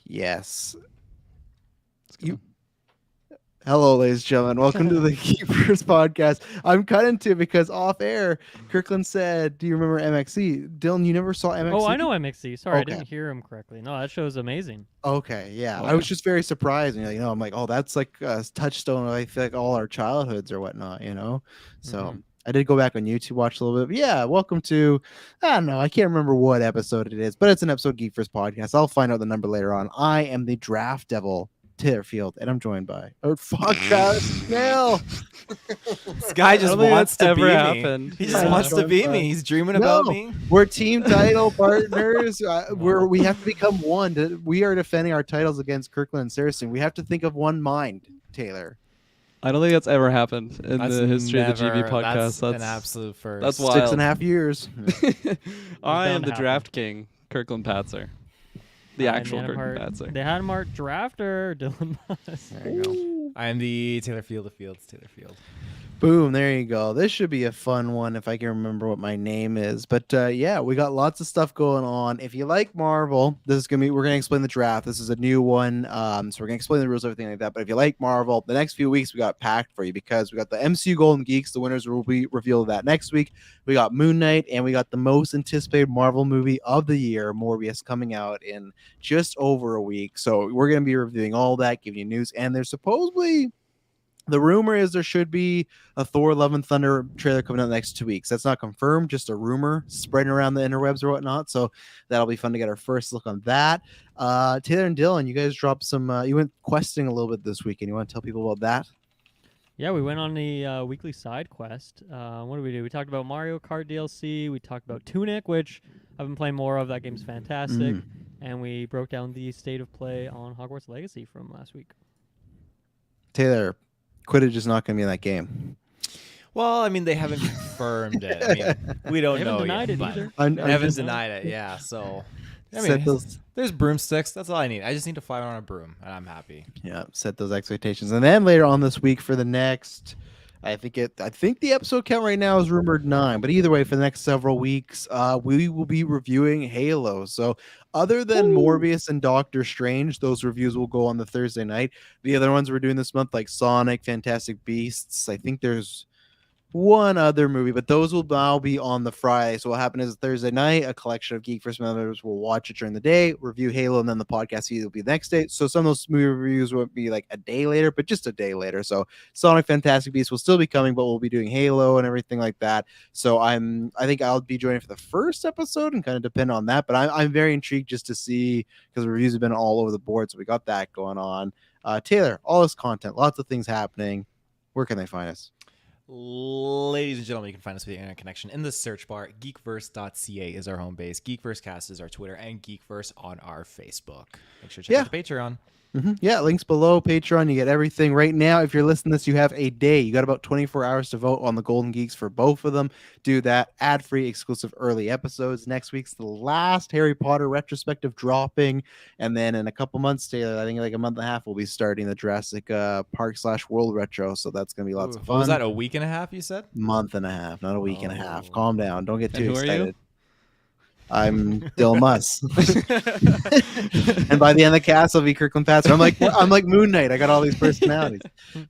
Yes. You. Hello, ladies and gentlemen. Welcome to the GeekVerse podcast. I'm cutting to because off air, Kirklin said, "Do you remember MXC?" Dylan, you never saw MXC? Oh, I know MXC. Sorry, I Okay. didn't hear him correctly. No, that show's amazing. Okay, yeah. Oh, I was yeah. just very surprised. I'm like, oh, that's like a touchstone of I feel like all our childhoods or whatnot, So I did go back on YouTube, watch a little bit. But yeah, welcome to, I don't know, I can't remember what episode it is, but it's an episode GeekVerse podcast. I'll find out the number later on. I am the Draft Devil, Taylor Field, and I'm joined by, Snail. This guy just wants to be me. He just wants to be me. He's dreaming about me. We're team title partners. We have to become one. We are defending our titles against Kirklin and Saracen. We have to think of one mind, Taylor. I don't think that's ever happened in the history of the GV podcast. That's an absolute first. That's wild. 6.5 years. I am the draft king, Kirklin Patzer. The actual Kirklin Patzer. They had him marked drafter, Dylan Moss. There you go. I am the Taylor Field of Fields, Taylor Field. Boom, there you go. This should be a fun one if I can remember what my name is. But yeah, we got lots of stuff going on. If you like Marvel, we're gonna explain the draft. This is a new one. So we're gonna explain the rules, everything like that. But if you like Marvel, the next few weeks we got packed for you because we got the MCU Golden Geeks. The winners will be revealed that next week. We got Moon Knight, and we got the most anticipated Marvel movie of the year, Morbius, coming out in just over a week. So we're gonna be reviewing all that, giving you news, and there's supposedly. The rumor is there should be a Thor Love and Thunder trailer coming out the next 2 weeks. That's not confirmed, just a rumor spreading around the interwebs or whatnot. So that'll be fun to get our first look on that. Taylor and Dylan, you guys dropped some, you went questing a little bit this weekend. You want to tell people about that? Yeah, we went on the weekly side quest. What did we do? We talked about Mario Kart DLC. We talked about Tunic, which I've been playing more of. That game's fantastic. And we broke down the state of play on Hogwarts Legacy from last week. Taylor, Quidditch is not going to be in that game. Well, I mean, they haven't confirmed it. I mean, we don't know denied yet. It either. They haven't denied it, yeah. So, I mean, there's broomsticks. That's all I need. I just need to fly on a broom, and I'm happy. Yeah, set those expectations. And then later on this week for the next... I think the episode count right now is rumored 9, but either way, for the next several weeks, we will be reviewing Halo. So other than Morbius and Doctor Strange, those reviews will go on the Thursday night. The other ones we're doing this month, like Sonic, Fantastic Beasts, I think there's one other movie, but those will now be on the Friday. So what happened is Thursday night, a collection of GeekVerse members will watch it during the day, review Halo, and then the podcast feed will be the next day. So some of those movie reviews won't be like a day later, but just a day later. So Sonic, Fantastic Beasts will still be coming, but we'll be doing Halo and everything like that. So I think I'll be joining for the first episode and kind of depend on that. But I'm very intrigued just to see, because the reviews have been all over the board. So we got that going on. Taylor, all this content, lots of things happening. Where can they find us? Ladies and gentlemen, you can find us with the internet connection in the search bar. GeekVerse.ca is our home base. GeekVerseCast is our Twitter, and GeekVerse on our Facebook. Make sure to check out the Patreon. Yeah, links below. Patreon, you get everything. Right now, if you're listening to this, you have a day. You got about 24 hours to vote on the Golden Geeks for both of them. Do that. Ad-free, exclusive early episodes. Next week's the last Harry Potter retrospective dropping. And then in a couple months, Taylor, I think like a month and a half, we'll be starting the Jurassic Park/World Retro. So that's going to be lots of fun. Was that a week and a half, you said? Month and a half, not a week and a half. Calm down. Don't get too excited. Are you? I'm Dylan Muss. And by the end of the cast, I'll be Kirklin Patzer. I'm like Moon Knight. I got all these personalities.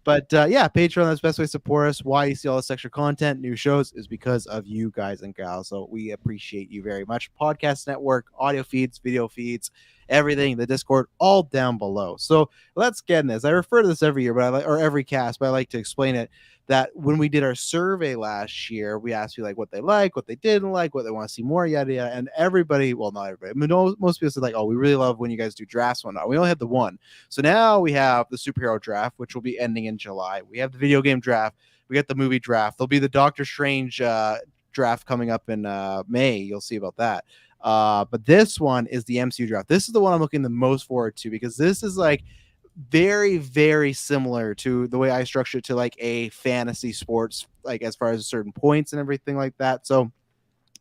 But yeah, Patreon, that's the best way to support us. Why you see all this extra content, new shows, is because of you guys and gals. So we appreciate you very much. Podcast network, audio feeds, video feeds, everything, the Discord, all down below. So let's get in this. I refer to this every year, or every cast, but I like to explain it. That when we did our survey last year, we asked you like what they like, what they didn't like, what they want to see more, yada yada. And everybody, well, not everybody, I mean, most people said like, oh, we really love when you guys do drafts one. We only had the one. So now we have the superhero draft, which will be ending in July. We have the video game draft. We got the movie draft. There'll be the Doctor Strange draft coming up in May. You'll see about that. But this one is the MCU draft. This is the one I'm looking the most forward to because this is like very, very similar to the way I structure it to like a fantasy sports, like as far as certain points and everything like that. So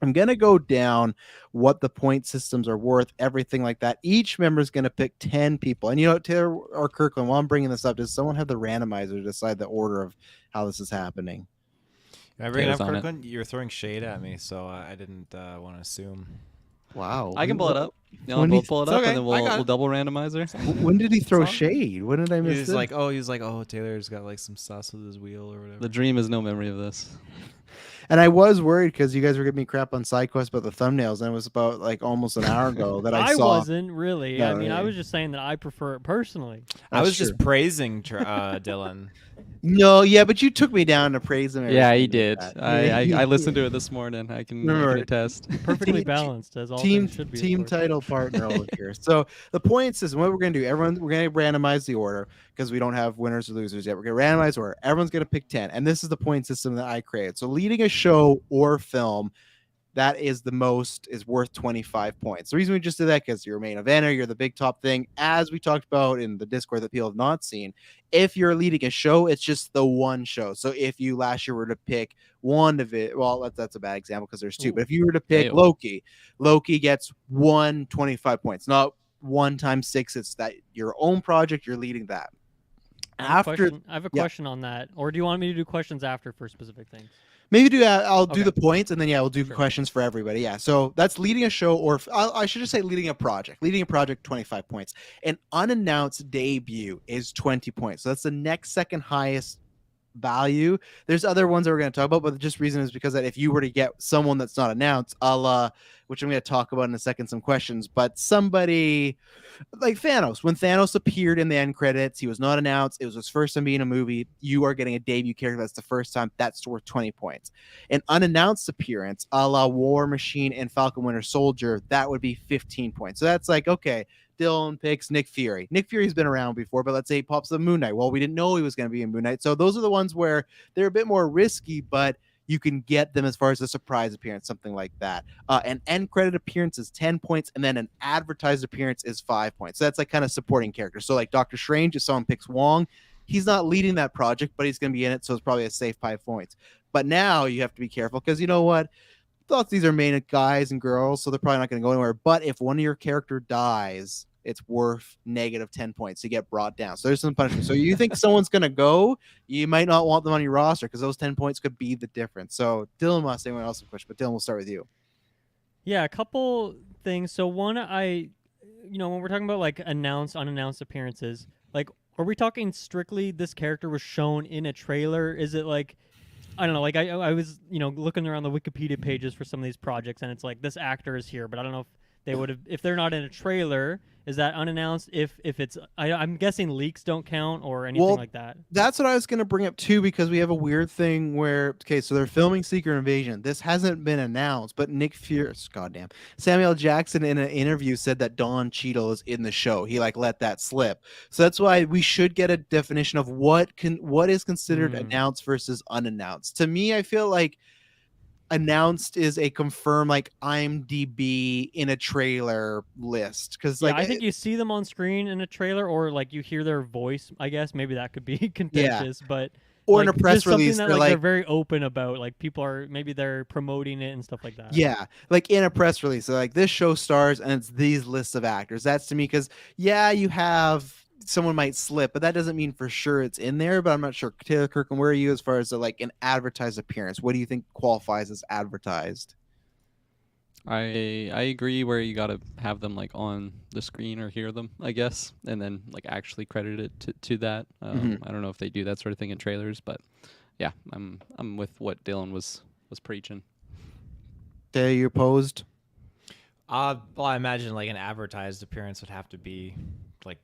I'm going to go down what the point systems are worth, everything like that. Each member is going to pick 10 people. And you know, Taylor or Kirklin, while I'm bringing this up, does someone have the randomizer to decide the order of how this is happening? Am I bringing up Kirklin? You're throwing shade at me, so I didn't want to assume. Wow. I can pull it up. You when know, he's- pull it It's up, okay. and then I got we'll it. double randomizer. When did he throw It's all- shade? When did I miss He's this? like, Taylor's got like some sauce with his wheel or whatever. The dream is no memory of this. And I was worried because you guys were giving me crap on SideQuest about the thumbnails, and it was about like almost an hour ago that I saw. wasn't really. No, I mean, I really. was just saying that I prefer it personally. I was That's just true. praising Dylan. No, yeah, but you took me down to praise him. and Yeah, he everything did. like that. I listened to it this morning. I can Remember, attest. Perfectly Team- balanced, as all team things should be. of team course. title partner over here. So the point system, what we're gonna do, we're gonna randomize the order because we don't have winners or losers yet. We're gonna randomize order. Everyone's gonna pick 10, and this is the point system that I created. So leading a show or film that is worth 25 points. The reason we just did that because you're a main eventer, you're the big top thing, as we talked about in the Discord that people have not seen. If you're leading a show, it's just the one show. So if you last year were to pick one of it, well, that's a bad example because there's two. But if you were to pick Ayo. Loki gets 25 points, not 1 times 6. It's that your own project, you're leading that. I have After a question on that, or do you want me to do questions after for specific things? maybe I'll do Okay. the points, and then we'll do Sure. questions for everybody. Yeah, so that's leading a show, or I should just say leading a project. Leading a project, 25 points. An unannounced debut is 20 points. So that's the next second highest value. There's other ones that we're going to talk about, but the just reason is because that if you were to get someone that's not announced, which I'm going to talk about in a second, some questions, but somebody like Thanos, when Thanos appeared in the end credits, he was not announced. It was his first time being in a movie. You are getting a debut character. That's the first time. That's worth 20 points. An unannounced appearance, a la War Machine and Falcon Winter Soldier, that would be 15 points. So that's like, okay, Dylan picks Nick Fury. Nick Fury's been around before, but let's say he pops up Moon Knight. Well, we didn't know he was going to be in Moon Knight. So those are the ones where they're a bit more risky, but you can get them as far as a surprise appearance, something like that. An end credit appearance is 10 points, and then an advertised appearance is 5 points. So that's like kind of supporting character. So like Doctor Strange, if someone picks Wong, he's not leading that project, but he's going to be in it, so it's probably a safe 5 points. But now you have to be careful because you know what? Thoughts these are main guys and girls, so they're probably not going to go anywhere. But if one of your character dies, it's worth negative 10 points to get brought down. So there's some punishment. So you think someone's going to go, you might not want them on your roster because those 10 points could be the difference. So Dylan wants to say anyone else a question, but Dylan, we'll start with you. Yeah, a couple things. So one, when we're talking about like announced, unannounced appearances, like, are we talking strictly this character was shown in a trailer? Is it like, I don't know, like I was, looking around the Wikipedia pages for some of these projects, and it's like this actor is here, but I don't know if they would have, if they're not in a trailer, is that unannounced? If it's, I'm guessing leaks don't count or anything like that. That's what I was going to bring up too, because we have a weird thing where, okay, so they're filming Secret Invasion. This hasn't been announced, but Samuel Jackson in an interview said that Don Cheadle is in the show. He let that slip. So that's why we should get a definition of what is considered announced versus unannounced. To me, I feel like announced is a confirmed IMDb in a trailer list, because I think you see them on screen in a trailer, or you hear their voice. I guess maybe that could be contentious, but or in a press release that they're very open about. People are, maybe they're promoting it and stuff like that. Yeah, in a press release, so this show stars and it's these lists of actors. That's to me, because you have someone might slip, but that doesn't mean for sure it's in there. But I'm not sure. Taylor Kirklin, where are you as far as an advertised appearance? What do you think qualifies as advertised? I agree where you got to have them on the screen or hear them, I guess, and then actually credit it to that. I don't know if they do that sort of thing in trailers, but yeah, I'm with what Dylan was preaching. Taylor, you opposed? Well, I imagine an advertised appearance would have to be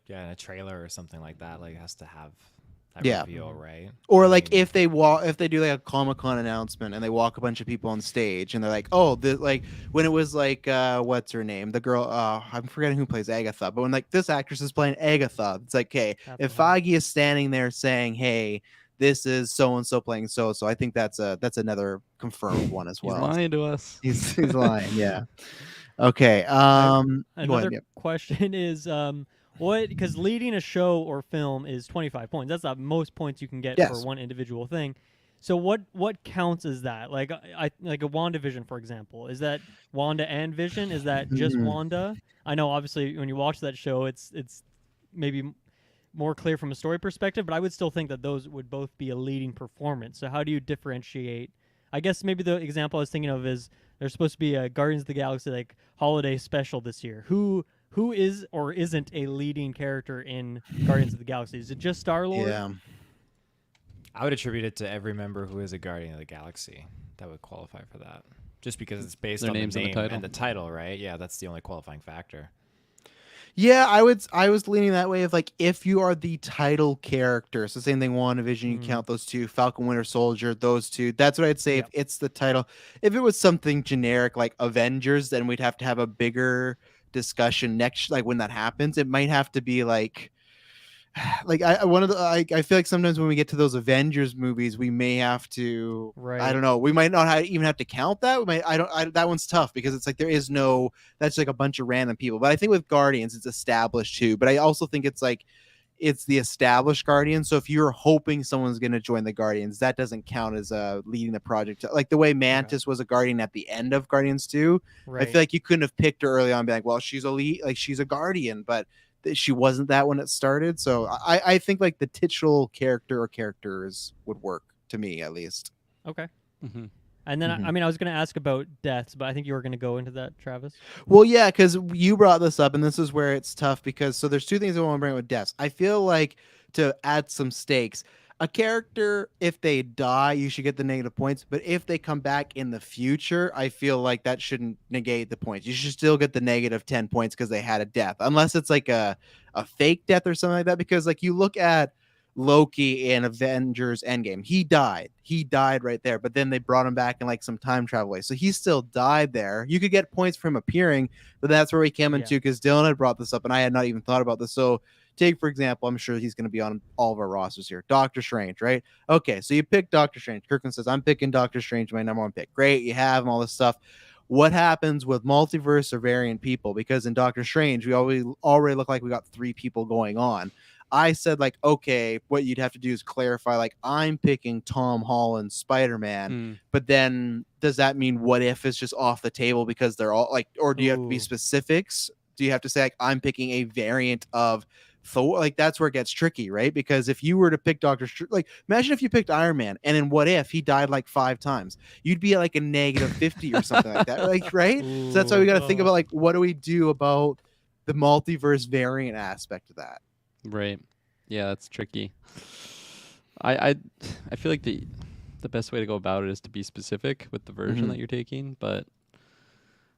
in a trailer or something like that. It has to have that reveal, right? Or if they do a Comic-Con announcement and they walk a bunch of people on stage and they're like, oh, when it was what's her name, the girl, I'm forgetting who plays Agatha, but when this actress is playing Agatha, it's okay, if Feige is standing there saying, hey, this is so and so playing so, I think that's another confirmed one as well. He's lying to us. He's lying. Yeah. Okay. Another question is because leading a show or film is 25 points. That's the most points you can get for one individual thing. So what counts as that? Like a WandaVision, for example. Is that Wanda and Vision? Is that just Wanda? I know obviously when you watch that show, it's maybe more clear from a story perspective, but I would still think that those would both be a leading performance. So how do you differentiate? I guess maybe the example I was thinking of is There's supposed to be a Guardians of the Galaxy like holiday special this year. Who is or isn't a leading character in Guardians of the Galaxy? Is it just Star-Lord? Yeah. I would attribute it to every member who is a Guardian of the Galaxy that would qualify for that. Just because it's based Their on names the in the name title. and the title, right? Yeah, that's the only qualifying factor. Yeah, I was leaning that way of like if you are the title character, so same thing, WandaVision, you count those two, Falcon Winter Soldier, those two. That's what I'd say if it's the title. If it was something generic like Avengers, then we'd have to have a bigger discussion next, like when that happens. It might have to be like I feel like sometimes when we get to those Avengers movies, we may have to, I don't know, we might not even have to count that. That one's tough because it's like that's like a bunch of random people. But I think with Guardians, it's established too. But I also think it's like, it's the established Guardians. So if you're hoping someone's going to join the Guardians, that doesn't count as leading the project. Like the way Mantis was a Guardian at the end of Guardians 2. I feel like you couldn't have picked her early on and be like, well, she's a lead, like she's a Guardian, but she wasn't that when it started. So I think like the titular character or characters would work to me at least. Okay. And then I was going to ask about deaths, but I think you were going to go into that, Travis. Well, yeah, because you brought this up, and this is where it's tough because so there's two things I want to bring up with deaths. I feel like to add some stakes, a character, if they die, you should get the negative points. But if they come back in the future, I feel like that shouldn't negate the points. You should still get the negative 10 points because they had a death, unless it's like a fake death or something like that. Because like you look at Loki in Avengers Endgame, he died right there. But then they brought him back in like some time travel way, so he still died there. You could get points for him appearing, but that's where we came into because Dylan had brought this up, and I had not even thought about this. So take, for example, I'm sure he's going to be on all of our rosters here. Doctor Strange, right? Okay, so you pick Doctor Strange. Kirklin says, I'm picking Doctor Strange, my number one pick. Great, you have him, all this stuff. What happens with multiverse or variant people? Because in Doctor Strange, we already look like we got 3 people going on. I said, like, okay, what you'd have to do is clarify, like, I'm picking Tom Holland Spider-Man, but then does that mean What If is just off the table because they're all like, or do you have to be specifics? Do you have to say, like, I'm picking a variant of Thor? Like, that's where it gets tricky, right? Because if you were to pick like, imagine if you picked Iron Man and in What If he died like 5 times, you'd be at like a negative 50 or something like that, like, right? So that's why we got to think about, like, what do we do about the multiverse variant aspect of that? Right. Yeah, that's tricky. I feel like the best way to go about it is to be specific with the version that you're taking, but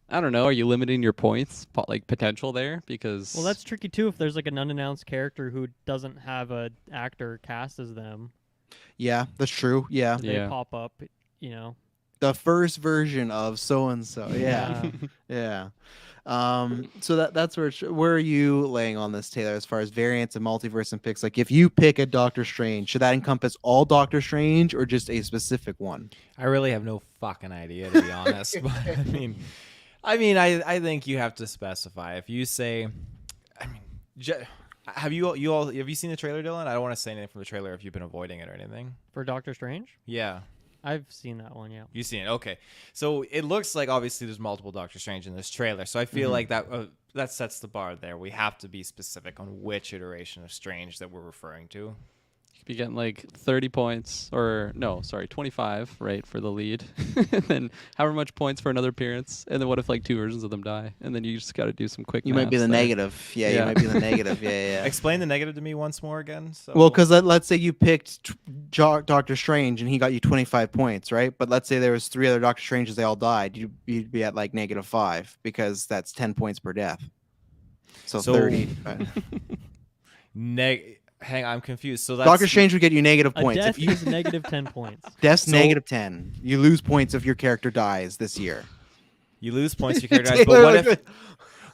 I don't know. Are you limiting your points, like potential there? Because well, that's tricky too. If there's like an unannounced character who doesn't have a actor cast as them, yeah, that's true. Yeah, they pop up. You know, the first version of so and so. Yeah, yeah. So that's where are you laying on this, Taylor, as far as variants and multiverse and picks? Like, if you pick a Doctor Strange, should that encompass all Doctor Strange or just a specific one? I really have no fucking idea, to be honest. But I think you have to specify. If you say, have you seen the trailer, Dylan? I don't want to say anything from the trailer if you've been avoiding it or anything. For Doctor Strange? Yeah. I've seen that one, yeah. You've seen it, okay. So it looks like obviously there's multiple Doctor Strange in this trailer. So I feel like that sets the bar there. We have to be specific on which iteration of Strange that we're referring to. You could be getting like 30 points, or no, sorry, 25, right, for the lead. And then however much points for another appearance. And then what if like 2 versions of them die? And then you just got to do some quick You might be the negative. Yeah, you might be the negative. Yeah. Explain the negative to me once more again. So. Well, because let's say you picked Doctor Strange and he got you 25 points, right? But let's say there was 3 other Doctor Stranges, they all died. You'd be at like -5 because that's 10 points per death. So 30. Hang on, I'm confused. So that's Doctor Strange would get you negative points. Death is negative 10 points. Death's negative 10. You lose points if your character dies this year. You lose points if your character dies. But what if...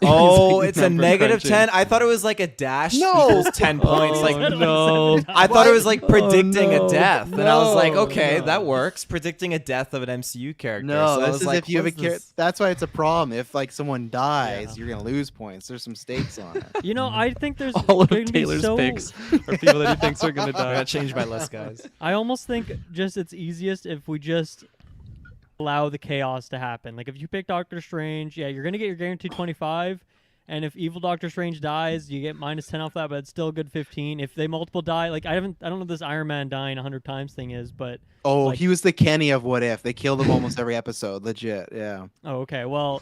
Oh, it's a negative 10? I thought it was like a dash equals 10 points. Like, no. I thought it was like predicting a death. And I was like, okay, that works. Predicting a death of an MCU character. No, so this is like, if you have a character. That's why it's a problem. If like someone dies, you're going to lose points. There's some stakes on it. You know, I think there's all of going to be Taylor's so... picks are people that he thinks are going to I die. got to change my list, guys. I almost think just it's easiest if we just allow the chaos to happen. Like if you pick Doctor Strange, you're going to get your guaranteed 25. And if evil Doctor Strange dies, you get -10 off that, but it's still a good 15. If they multiple die, like I don't know what this Iron Man dying 100 times thing is, but like, he was the Kenny of What If. They killed him almost every episode. Legit, yeah. oh, okay. Well,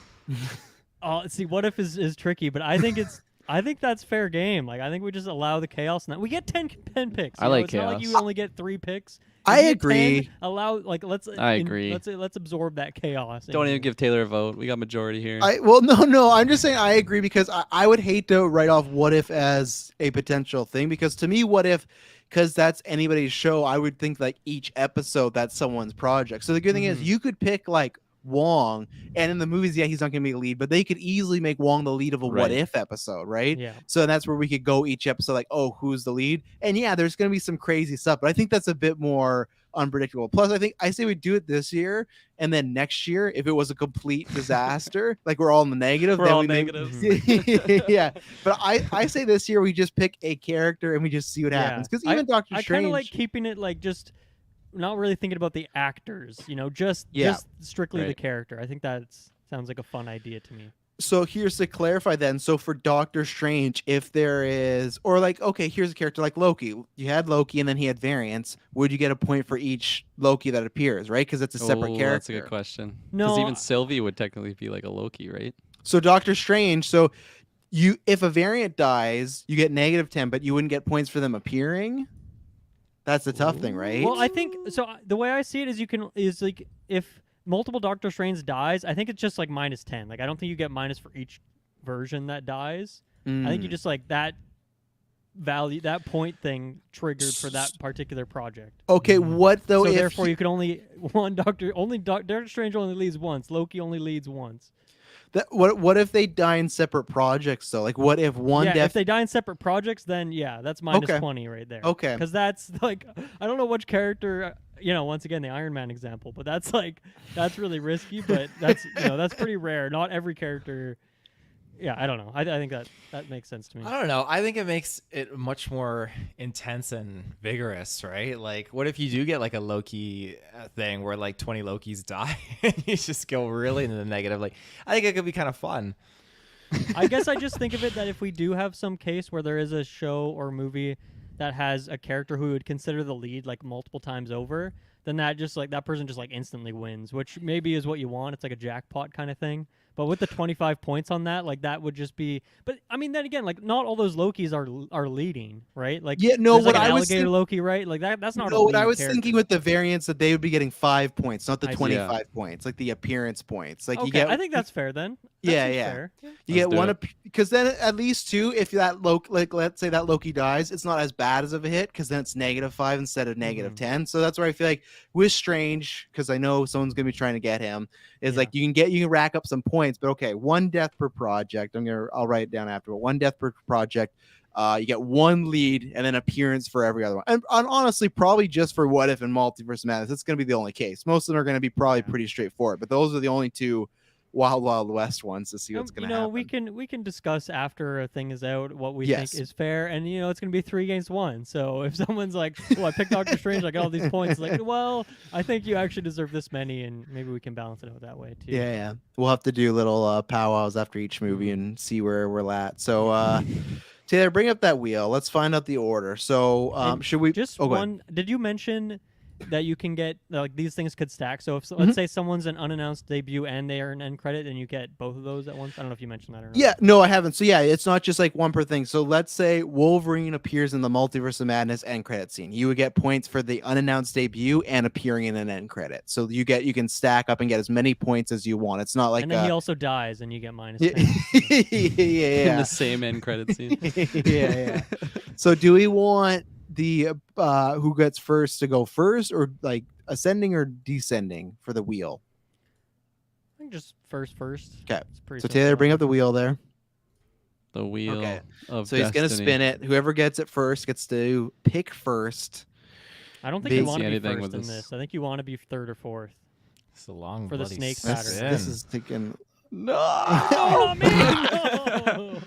see, What If is tricky, but I think that's fair game. Like I think we just allow the chaos, and we get 10 pen picks. I like it's chaos. not like you only get 3 picks. I You get agree. 10, allow I agree. Let's absorb that chaos. Don't even give Taylor a vote. We got majority here. No. I'm just saying I agree because I would hate to write off What If as a potential thing because to me, What If, because that's anybody's show, I would think like each episode that's someone's project. So the good thing is you could pick like Wong, and in the movies, yeah, he's not going to be the lead, but they could easily make Wong the lead of a What If episode, right? Yeah. So that's where we could go each episode, like, oh, who's the lead? And yeah, there's going to be some crazy stuff, but I think that's a bit more unpredictable. Plus, I say we do it this year, and then next year, if it was a complete disaster, like we're all in the negative, We're then all we negatives. yeah. But I say this year we just pick a character and we just see what happens because even Doctor I Strange, kind of like keeping it like just not really thinking about the actors, just strictly the Right. character. I think that sounds like a fun idea to me. So here's to clarify then. So for Doctor Strange, if there is, or like, okay, here's a character like Loki. You had Loki and then he had variants. Would you get a point for each Loki that appears, right? Because it's a separate character. That's a good question. No, Because even Sylvie would technically be like a Loki, right? So Doctor Strange, so if a variant dies, you get -10, but you wouldn't get points for them appearing. That's the tough thing, right? Well, I think so. The way I see it is like if multiple Doctor Strange dies, I think it's just like -10. Like I don't think you get minus for each version that dies. I think you just like that value, that point thing triggered for that particular project. Okay, what though? So if therefore, you could only Doctor Strange only leads once. Loki only leads once. what if they die in separate projects though? Like what if one if they die in separate projects, then yeah, that's -20 right there. Okay. Because that's like I don't know which character. Once again, the Iron Man example, but that's really risky. But that's that's pretty rare. Not every character. Yeah, I don't know. I think that makes sense to me. I don't know. I think it makes it much more intense and vigorous, right? Like, what if you do get like a Loki thing where like 20 Lokis die and you just go really into the negative? Like, I think it could be kind of fun. I guess I just think of it that if we do have some case where there is a show or movie that has a character who would consider the lead like multiple times over, then that person just like instantly wins, which maybe is what you want. It's like a jackpot kind of thing. But with the 25 points on that, like that would just be. But I mean, then again, like not all those Lokis are leading, right? Like Yeah, no, there's, what like, an I was alligator Loki, right? Like that's not. No, a what I lead was character. thinking with the variants that they would be getting 5 points, not the I see. 25 points, like the appearance points. Like Okay, you get. I think that's fair then. That Yeah, seems yeah. fair. Yeah. You Let's get do one it. because then at least two. If that Loki, like let's say that Loki dies, it's not as bad as of a hit because then it's -5 instead of -10. So that's where I feel like with Strange, because I know someone's gonna be trying to get him, is Yeah. like you can rack up some points, but okay, 1 death per project. I'll write it down after. 1 death per project. You get 1 lead and then appearance for every other one. And honestly, probably just for What If and Multiverse Madness, it's going to be the only case. Most of them are going to be probably pretty straightforward, but those are the only 2 Wild West ones to see what's going to happen. We can discuss after a thing is out what we Yes. think is fair, and it's going to be 3 against 1. So if someone's like, "Oh, I picked Doctor Strange, I got all these points," like, well, I think you actually deserve this many, and maybe we can balance it out that way too. Yeah. We'll have to do little powwows after each movie and see where we're at. So, Taylor, bring up that wheel. Let's find out the order. So, And should we just go ahead. one? Did you mention that you can get like these things could stack? So if let's say someone's an unannounced debut and they are an end credit, then you get both of those at once. I don't know if you mentioned that or not. Yeah, no, I haven't. So yeah, it's not just like one per thing. So let's say Wolverine appears in the Multiverse of Madness end credit scene. You would get points for the unannounced debut and appearing in an end credit. So you can stack up and get as many points as you want. It's not like and then he also dies, and you get yeah, -10. yeah, In the same end credit scene. yeah. So do we want the who gets first to go first, or like ascending or descending for the wheel? I think just first. Okay. It's pretty So simple. Taylor, bring up the wheel there. The wheel Okay. of So he's gonna destiny. spin it. Whoever gets it first gets to pick first. I don't think Big- you want to See be anything first with in this. this. I think you want to be 3rd or 4th. It's a long For the bloody snake spin. pattern. This is taking. No. No, not me! No!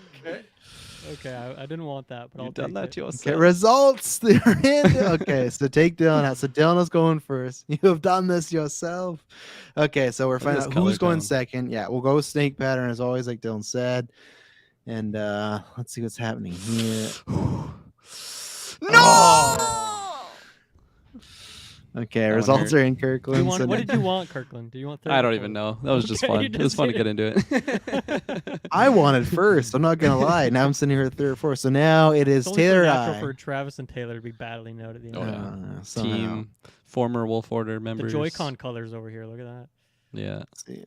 Okay, I didn't want that, but I'll You've done take that it. to Okay, yourself. results. They're in. Okay, so take Dylan out. So Dylan is going first. You have done this yourself. Okay, so we're at finding this out color who's going tone. second. Yeah, we'll go with snake pattern as always, like Dylan said. And let's see what's happening here. Okay, That one results hurt. are in Kirkland. What did you want, Kirkland? Do you want third? I or don't even fourth? know. That was just Okay, fun. you It was just fun to did get into it. I wanted first. I'm not gonna lie. Now I'm sitting here at 3 or 4. So now it is It's only so Taylor. natural for Travis and Taylor to be battling out at the end. Oh, yeah. Somehow. Team former Wolf Order The members. Joy-Con colors over here. Look at that. Yeah. Let's see.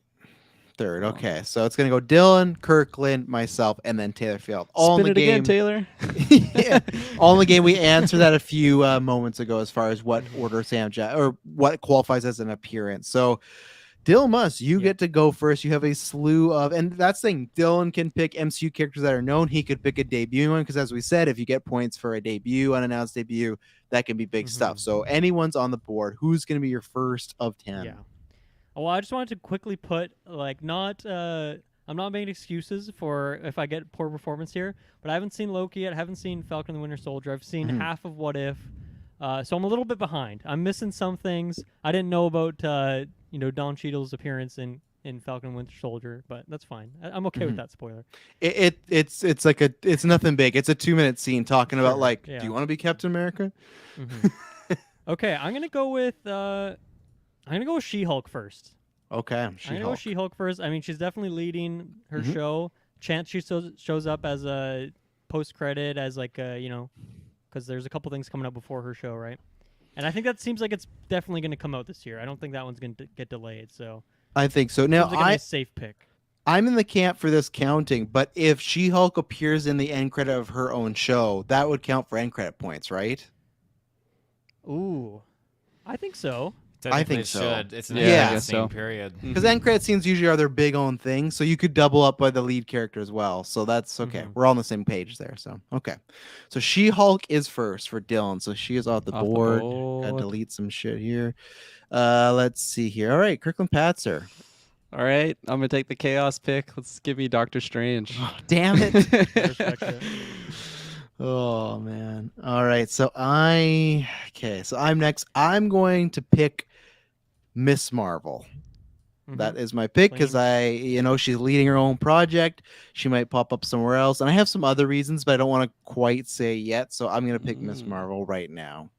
Third. Okay, so it's gonna go Dylan, Kirkland, myself, and then Taylor Field. All Spin in it the game. again, Taylor. Yeah. All in the game. We answered that a few moments ago as far as what order Sam or what qualifies as an appearance. So Dylan Muss, you get to go first. You have a slew of, and that's the thing. Dylan can pick MCU characters that are known. He could pick a debut one because, as we said, if you get points for a debut, unannounced debut, that can be big stuff. So anyone's on the board. Who's going to be your first of 10? Yeah. Well, I just wanted to quickly put, like, I'm not making excuses for if I get poor performance here, but I haven't seen Loki yet. I haven't seen Falcon and the Winter Soldier. I've seen half of What If. So I'm a little bit behind. I'm missing some things. I didn't know about, Don Cheadle's appearance in Falcon and Winter Soldier, but that's fine. I'm okay with that spoiler. It's like it's nothing big. It's a 2-minute scene talking about do you want to be Captain America? Okay, I'm gonna go with She-Hulk first. Okay, I'm gonna go with She-Hulk first. I mean, she's definitely leading her show. Chance she shows up as a post-credit, as because there's a couple things coming up before her show, right? And I think that seems like it's definitely going to come out this year. I don't think that one's going to get delayed. So I think so. Now seems like a safe pick. I'm in the camp for this counting, but if She-Hulk appears in the end credit of her own show, that would count for end credit points, right? Ooh, I think so. I think it so. Should. It's an Yeah, I guess so. period. Because end credit scenes usually are their big own thing, so you could double up by the lead character as well. So that's okay. We're all on the same page there. So okay. So She-Hulk is first for Dylan. So she is off the board. Gotta delete some shit here. Let's see here. All right, Kirkland Patzer. All right, I'm gonna take the chaos pick. Let's give me Doctor Strange. Oh, damn it. Respect it. Oh man. All right. So I'm next. I'm going to pick Miss Marvel. That is my pick because she's leading her own project. She might pop up somewhere else, and I have some other reasons, but I don't want to quite say yet. So I'm gonna pick Miss Marvel right now.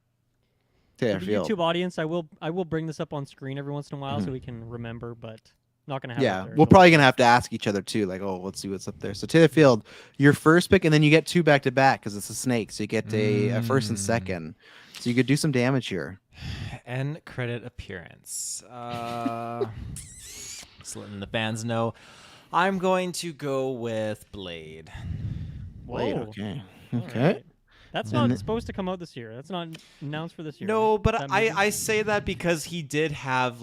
For the YouTube audience, I will bring this up on screen every once in a while so we can remember, but not gonna have. Yeah, it there, we're probably gonna have to ask each other too. Like, oh, let's see what's up there. So Taylor Field, your first pick, and then you get 2 back to back because it's a snake. So you get a first and second. So you could do some damage here. End credit appearance. Just letting the fans know. I'm going to go with Blade. Blade. Whoa. Okay. All Okay. right. That's not supposed to come out this year. That's not announced for this year. No, right? but I say that because he did have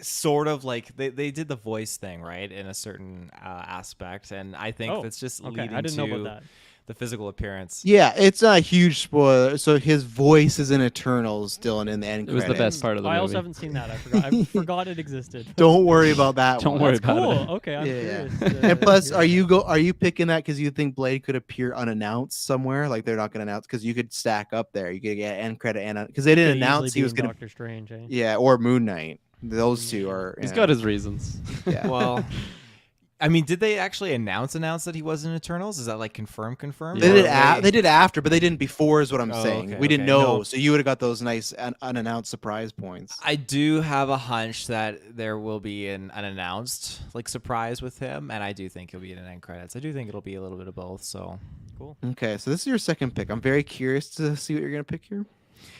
sort of they did the voice thing, right, in a certain aspect, and I think that's just leading I didn't know to about that. the physical appearance. Yeah, it's not a huge spoiler. So his voice is in Eternals, Dylan, in the end It was the credits. best part of the I movie. also haven't seen that. I forgot it existed. Don't worry about that Don't one. worry That's about cool. it. Okay, I'm curious. And plus, are you picking that because you think Blade could appear unannounced somewhere? Like they're not going to announce because you could stack up there. You could get end credit and because they didn't announce he was going to. Doctor Strange. Eh? Yeah, or Moon Knight. Those two are. He's got his reasons. Yeah. Well, I mean, did they actually announce that he was in Eternals? Is that confirmed? They did. They did after, but they didn't before. Is what I'm saying. Okay, We didn't okay. know, No. so you would have got those nice unannounced surprise points. I do have a hunch that there will be an unannounced surprise with him, and I do think he'll be in an end credits. I do think it'll be a little bit of both. So Cool. Okay, so this is your second pick. I'm very curious to see what you're gonna pick here.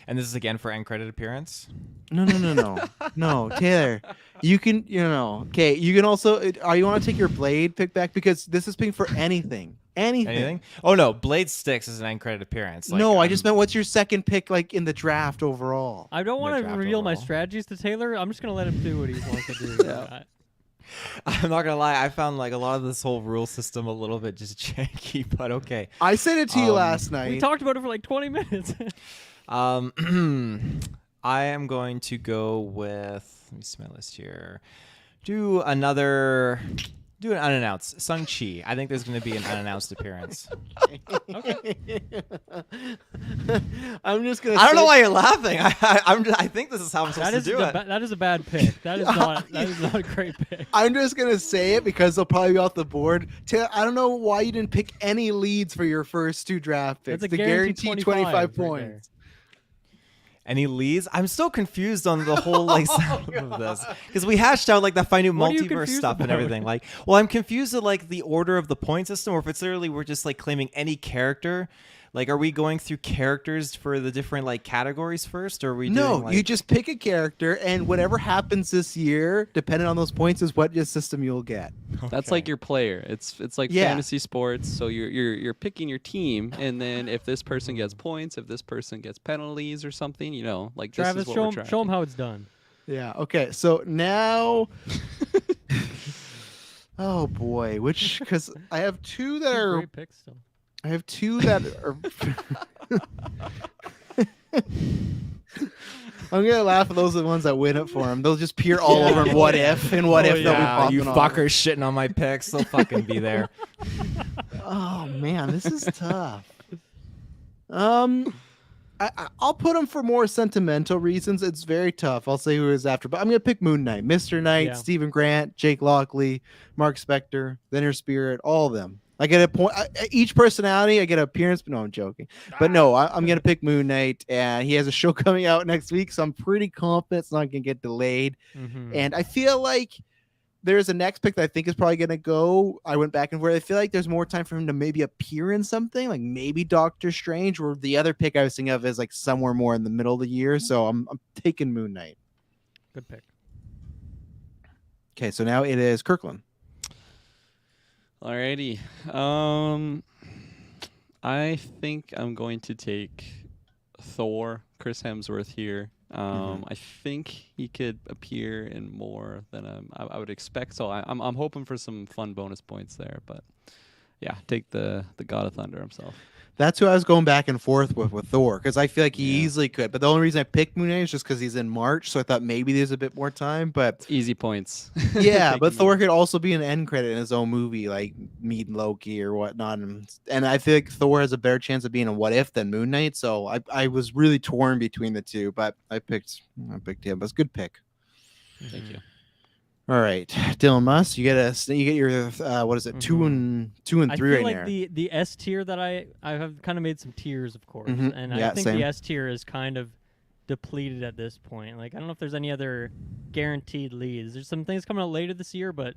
and this is again for end credit appearance. No, no, Taylor. You can, okay. You can also. Are you want to take your Blade pick back because this is picking for anything. Anything? Oh no, Blade Sticks is an end credit appearance. No, I just meant what's your second pick in the draft overall? I don't want to draft reveal my overall. strategies to Taylor. I'm just gonna let him do what he wants to do. I'm not gonna lie. I found a lot of this whole rule system a little bit just janky, but okay. I sent it to you last We night. talked about it for like 20 minutes. I am going to go with. Let me see my list here. Do another Do an unannounced. Shang-Chi. I think there's going to be an unannounced appearance. I'm just gonna. I don't know say- why you're laughing. I think this is how I'm supposed That is to do it. that is a bad pick. That is not a great pick. I'm just gonna say it because they'll probably be off the board. I don't know why you didn't pick any leads for your first 2 draft picks. That's a The guaranteed guaranteed 25 right points. Any leads? I'm still confused on the whole like sound of this because we hashed out like the fine new What are you multiverse confused stuff and about? everything. Like, well, I'm confused at like the order of the point system, or if it's literally we're just like claiming any character. Like, are we going through characters for the different like categories first, or are we? No, doing, like... you just pick a character, and whatever happens this year, depending on those points, is what your system you'll get. That's like your player. It's like Yeah. fantasy sports. So you're picking your team, and then if this person gets points, if this person gets penalties or something, you know, like this Travis, is what show we're him tracking. how it's done. Yeah. Okay. So now, oh boy, which because I have 2 that are. Great pick still. I have 2 that are. I'm gonna laugh at those are the ones that win it for him. They'll just peer all over in what if and what if they'll be popping you off. fuckers shitting on my picks. They'll fucking be there. Oh man, this is tough. I'll put him for more sentimental reasons. It's very tough. I'll say who is after, but I'm gonna pick Moon Knight, Mr. Knight, Yeah. Stephen Grant, Jake Lockley, Mark Spector, The Inner Spirit, all of them. I get a point. Each personality, I get an appearance. But no, I'm joking. But no, I'm gonna pick Moon Knight, and he has a show coming out next week, so I'm pretty confident it's not gonna get delayed. Mhm. And I feel like there's a next pick that I think is probably gonna go. I went back and forth. I feel like there's more time for him to maybe appear in something, like maybe Doctor Strange, or the other pick I was thinking of is like somewhere more in the middle of the year. So I'm taking Moon Knight. Good pick. Okay, so now it is Kirklin. Alrighty. I think I'm going to take Thor, Chris Hemsworth here. I think he could appear in more than I would expect. So I'm hoping for some fun bonus points there. But yeah, take the God of Thunder himself. That's who I was going back and forth with Thor, because I feel like he Yeah. easily could. But the only reason I picked Moon Knight is just because he's in March, so I thought maybe there's a bit more time. But Easy points. yeah, Take but him Thor out. could also be an end credit in his own movie, like meeting Loki or whatnot. And I feel like Thor has a better chance of being a what if than Moon Knight. So I was really torn between the 2, but I picked him. But it's a good pick. Thank you. All right, Dylan Musk, you get your what is it, 2 and 3 I feel right like now. the S tier that I have kind of made some tiers, of course, Mhm. and Yeah, I think same. the S tier is kind of depleted at this point. Like I don't know if there's any other guaranteed leads. There's some things coming out later this year, but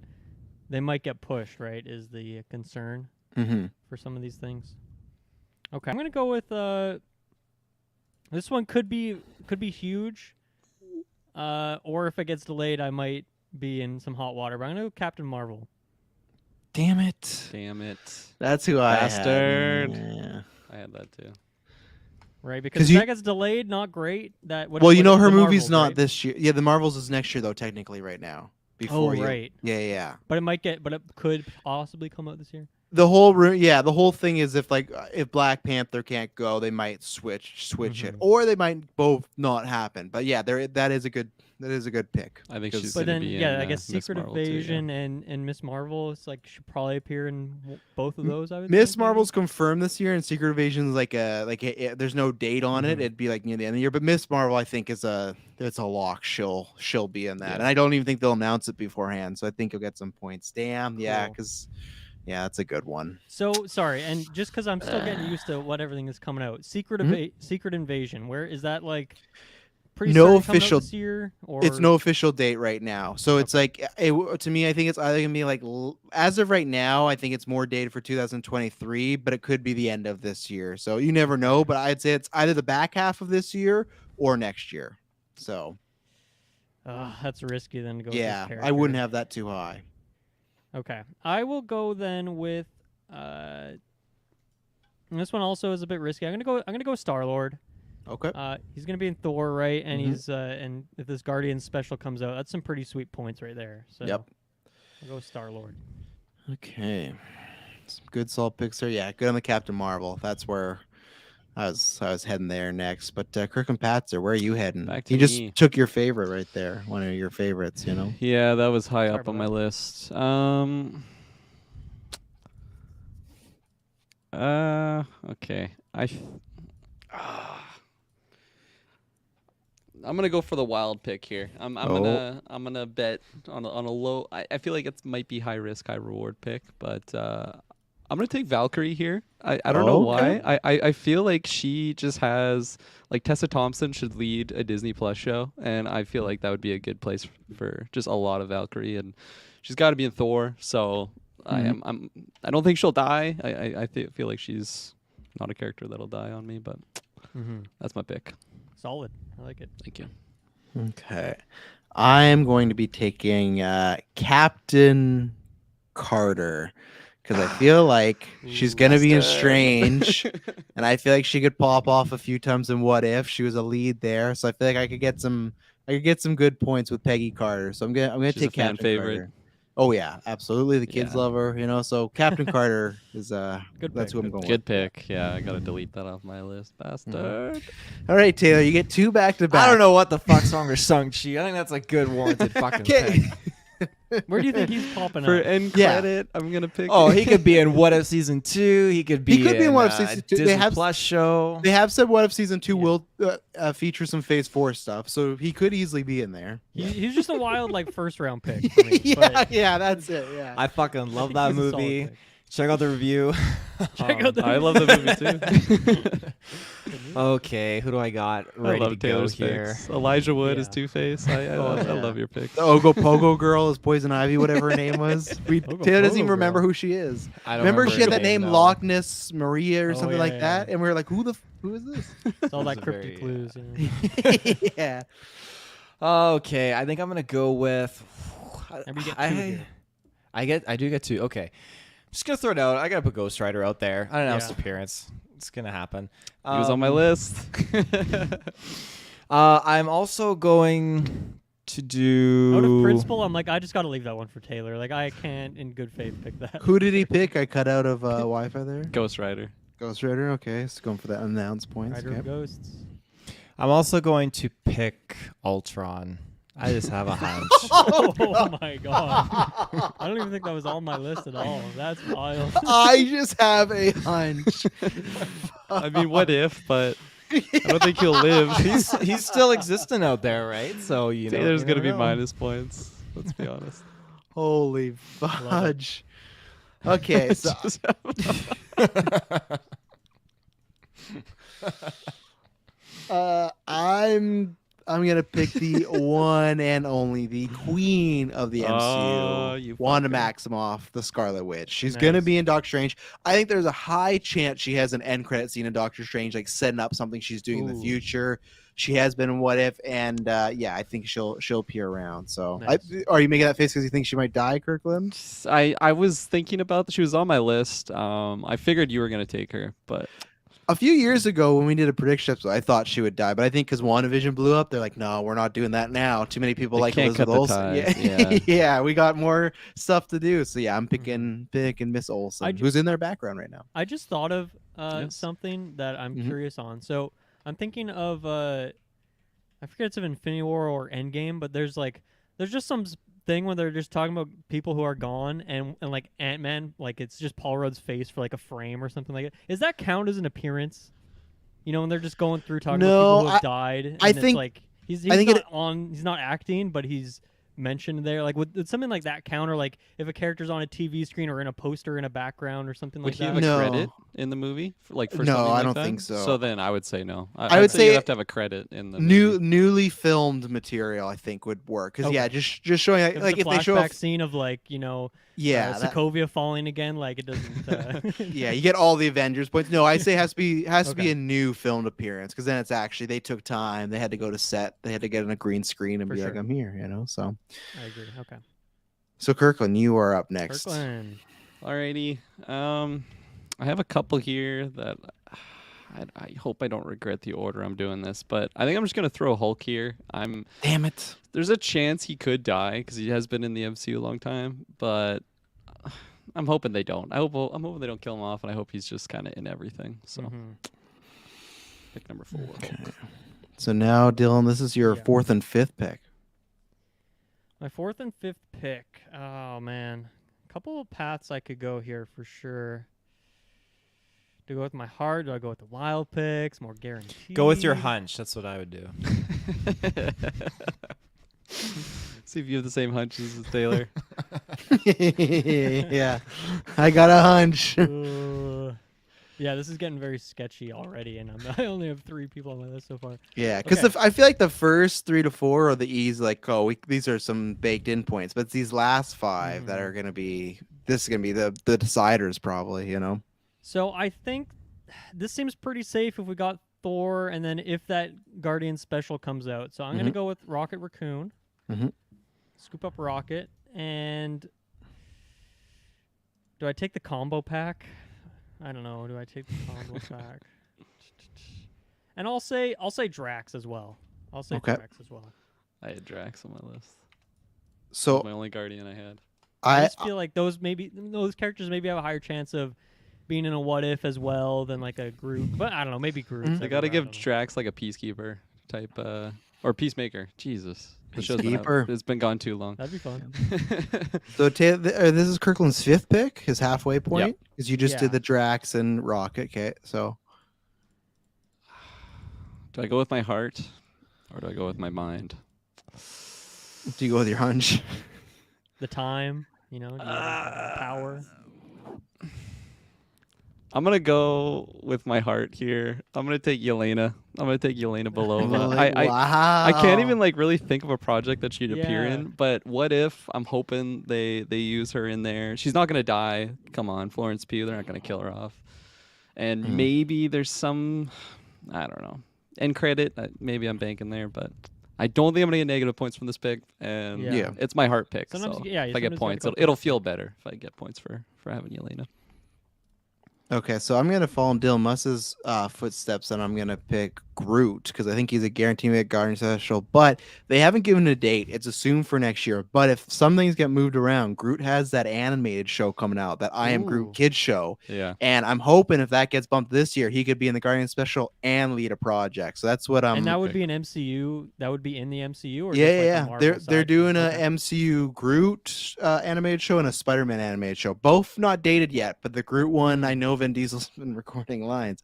they might get pushed. Right? Is the concern Mm-hmm. for some of these things? Okay, I'm gonna go with this one could be huge, or if it gets delayed, I might be in some hot water. But I'm gonna go Captain Marvel. Damn it! Damn it. That's who I had. Bastard. Yeah. I had that too. Right, 'Cause because you- if that gets delayed, not great. Well, you know her the movie's Marvels, not right? this year. Yeah, the Marvels is next year though, technically right now. Before you. right. Yeah. But it could possibly come out this year. The whole the whole thing is if Black Panther can't go, they might switch it, Mhm. or they might both not happen. But yeah, that is a good pick. I think Because- she's But gonna then, be yeah, in, I guess Miss Secret Marvel too, yeah. Invasion and Miss Marvel, it's like should probably appear in both of those. I would. Miss think, maybe. Marvel's confirmed this year, and Secret Invasion's there's no date on it. Mhm. It'd be like near the end of the year. But Miss Marvel, I think it's a lock. She'll be in that, Yeah. and I don't even think they'll announce it beforehand. So I think you'll get some points. Damn, yeah, Cool. because that's a good one. So sorry, and just because I'm still getting used to what everything is coming out, Secret Invasion. Where is that like? Pretty No certain coming out official- this year, or It's no official date right now, so it's like to me. I think it's either gonna be like as of right now. I think it's more dated for 2023, but it could be the end of this year. So you never know. But I'd say it's either the back half of this year or next year. So that's risky then to go. yeah, with this I wouldn't character. have that too high. Okay, I will go then with. And this one also is a bit risky. I'm gonna go Star-Lord. Okay. He's gonna be in Thor, right? And Mhm. he's and if this Guardian special comes out, that's some pretty sweet points right there. So Yep. I'll go Star-Lord. Okay. Some good solid picks there. Yeah, good on the Captain Marvel. That's where I was heading there next. But Kirk and Patzer, where are you heading? Back to You just me. took your favorite right there. One of your favorites, you know? Yeah, that was high Sorry up on about my list. Okay. I'm gonna go for the wild pick here. I'm gonna bet on a low. I feel like it might be high risk, high reward pick, but I'm gonna take Valkyrie here. I don't know Okay. why. I feel like she just has like Tessa Thompson should lead a Disney Plus show, and I feel like that would be a good place for just a lot of Valkyrie, and she's got to be in Thor. So I don't think she'll die. I feel like she's not a character that'll die on me, but that's my pick. Solid. I like it. Thank you. Okay. I am going to be taking Captain Carter because I feel like she's going to be in Strange, and I feel like she could pop off a few times in What If. She was a lead there, so I feel like I could get some good points with Peggy Carter. So I'm gonna She's take a fan Captain favorite. Carter. Oh yeah, absolutely. The kids Yeah. love her, So Captain Carter is Good that's pick, who I'm good going Good with. pick. Yeah, I gotta delete that off my list, bastard. All right, Taylor, you get 2 back to back. I don't know what the fuck's wrong with Shang-Chi. I think that's a good warranted fucking Okay. pick. Where do you think he's popping For up? end Yeah. credit, I'm gonna pick. Oh, he could be in What If Season 2. He could be could be in What If Season 2. They Disney have- Plus show. They have said What If Season 2 Yeah. will feature some Phase 4 stuff, so he could easily be in there. He's just a wild like first round pick for me. yeah, that's it. Yeah. I fucking love think that he's a solid movie. pick. Check out the review. Check out the I love the movie too. Okay, who do I got I ready love to go Taylor's here? picks. Elijah Wood is Yeah. Two-Face. I love your picks. The Ogo Pogo girl is Poison Ivy, whatever her name was. Ogo Taylor doesn't even Pogo remember girl. who she is. I don't Remember she had her that name no. Loch Ness Maria or Oh, something yeah, like yeah, that, yeah. and we were like, who is this? It's all Those that are cryptic very, clues. Yeah. yeah. Okay, I think I'm gonna go with. And we get 2 here. I do get 2. Okay, just gonna throw it out. I gotta put Ghost Rider out there. Unannounced Yeah. appearance. It's gonna happen. He was on my list. I'm also going to do. Out of principle, I'm like, I just got to leave that one for Taylor. Like, I can't, in good faith, pick that. Who did he pick? I cut out of Wi-Fi there. Ghost Rider. Ghost Rider. Okay, so going for that unannounced points. Rider Okay. of Ghosts. I'm also going to pick Ultron. I just have a hunch. Oh my god! I don't even think that was on my list at all. That's wild. I just have a hunch. I mean, what if? But I don't think he'll live. He's still existing out there, right? So you know, Taylor's you gonna never be know. minus points. Let's be honest. Holy fudge. Okay, so Just- I'm gonna pick the one and only the queen of the Oh, MCU, you Wanda fucker. Maximoff, the Scarlet Witch. She's gonna Nice. be in Doctor Strange. I think there's a high chance she has an end credit scene in Doctor Strange, like setting up something she's doing in the Ooh. future. She has been in What If, and yeah, I think she'll appear around. So, Nice. are you making that face because you think she might die, Kirkland? I was thinking about she was on my list. I figured you were gonna take her, but A few years ago, when we did a prediction episode, I thought she would die, but I think because WandaVision blew up, they're like, "No, we're not doing that now." Too many people They like can't cut Elizabeth the Olsen. ties, Yeah, yeah. yeah, we got more stuff to do. So yeah, I'm picking Miss Olsen, I ju- who's in their background right now. I just thought of Yes. something that I'm Mhm. curious on. So I'm thinking of I forget it's of Infinity War or Endgame, but there's just some thing where they're just talking about people who are gone and like Ant-Man, like it's just Paul Rudd's face for like a frame or something like that. Is that count as an appearance? You know, when they're just going through talking about No, people who have died. And I it's think- like he's I think not he's not acting, but he's mentioned there. Like would something like that count, or like if a character's on a TV screen or in a poster in a background or something would like he that? have a No. credit in the movie? For No, something I like don't that? think so. So then I would say no. I I'd would say say you have to have a credit in the movie. Newly filmed material, I think, would work. Because yeah, Okay. just showing If like it's if a they show, flashback scene of like yeah, that- Sokovia falling again, like it doesn't. yeah, you get all the Avengers points. No, I say it has to be Okay. a new filmed appearance because then it's actually they took time. They had to go to set. They had to get on a green screen and For be like, sure. "I'm here," So, I agree. Okay. so Kirkland, you are up next. Kirkland. Alrighty. I have a couple here that I hope I don't regret the order I'm doing this, but I think I'm just gonna throw Hulk here. Damn it! There's a chance he could die because he has been in the MCU a long time, but I'm hoping they don't. I'm hoping they don't kill him off, and I hope he's just kind of in everything. So Mhm. pick number 4. Okay. So now, Dylan, this is your Yeah. 4th and 5th pick. My 4th and 5th pick. Oh man, a couple of paths I could go here for sure. Do I go with my heart? Do I go with the wild picks? More guaranteed. Go with your hunch. That's what I would do. See if you have the same hunches as Taylor. Yeah, I got a hunch. Yeah, this is getting very sketchy already, and I only have 3 people on my list so far. Yeah, because Okay. I feel like the first 3 to 4 are the easy, like, these are some baked in points, but it's these last 5 that are gonna be. This is gonna be the deciders, probably. You know. So I think this seems pretty safe if we got Thor, and then if that Guardian special comes out. So I'm gonna go with Rocket Raccoon. Scoop up Rocket, and do I take the combo pack? I don't know. Do I take the combo pack? And I'll say Drax as well. I'll say Okay. Drax as well. I had Drax on my list. So My only Guardian I had. I just feel like those characters maybe have a higher chance of being in a what if as well than like a Groot. But I don't know. Maybe Groot. I gotta give Drax like a peacekeeper type, or peacemaker. Jesus, the show's been out. Peacekeeper. It's been gone too long. That'd be fun. So this is Kirkland's 5th pick, his halfway point, because you just Yeah. did the Drax and Rocket. Okay, so Do I go with my heart, or do I go with my mind? do you go with your hunch? The time, do you have power. I'm gonna go with my heart here. I'm gonna take Yelena. I'm gonna take Yelena Belova. Wow. I can't even like really think of a project that she'd appear Yeah. in. But what if I'm hoping they use her in there? She's not gonna die. Come on, Florence Pugh. They're not gonna kill her off. And maybe there's some, I don't know, end credit. Maybe I'm banking there, but I don't think I'm gonna get negative points from this pick. And Yeah. it's my heart pick. Sometimes So you- if I get sometimes you points, gotta go it'll feel better if I get points for having Yelena. Okay, so I'm gonna follow in Dylan Muss's footsteps, and I'm gonna pick Groot because I think he's a guaranteed to make Guardian Special. But they haven't given a date; it's assumed for next year. But if some things get moved around, Groot has that animated show coming out, that I Am Groot Ooh. kids show, Yeah. and I'm hoping if that gets bumped this year, he could be in the Guardian Special and lead a project. So that's what I'm. And that would be an MCU. That would be in the MCU, or Yeah, just like yeah. a Marvel They're side? doing a Okay. MCU Groot animated show and a Spider-Man animated show. Both not dated yet, but the Groot one, I know Vin Diesel's been recording lines,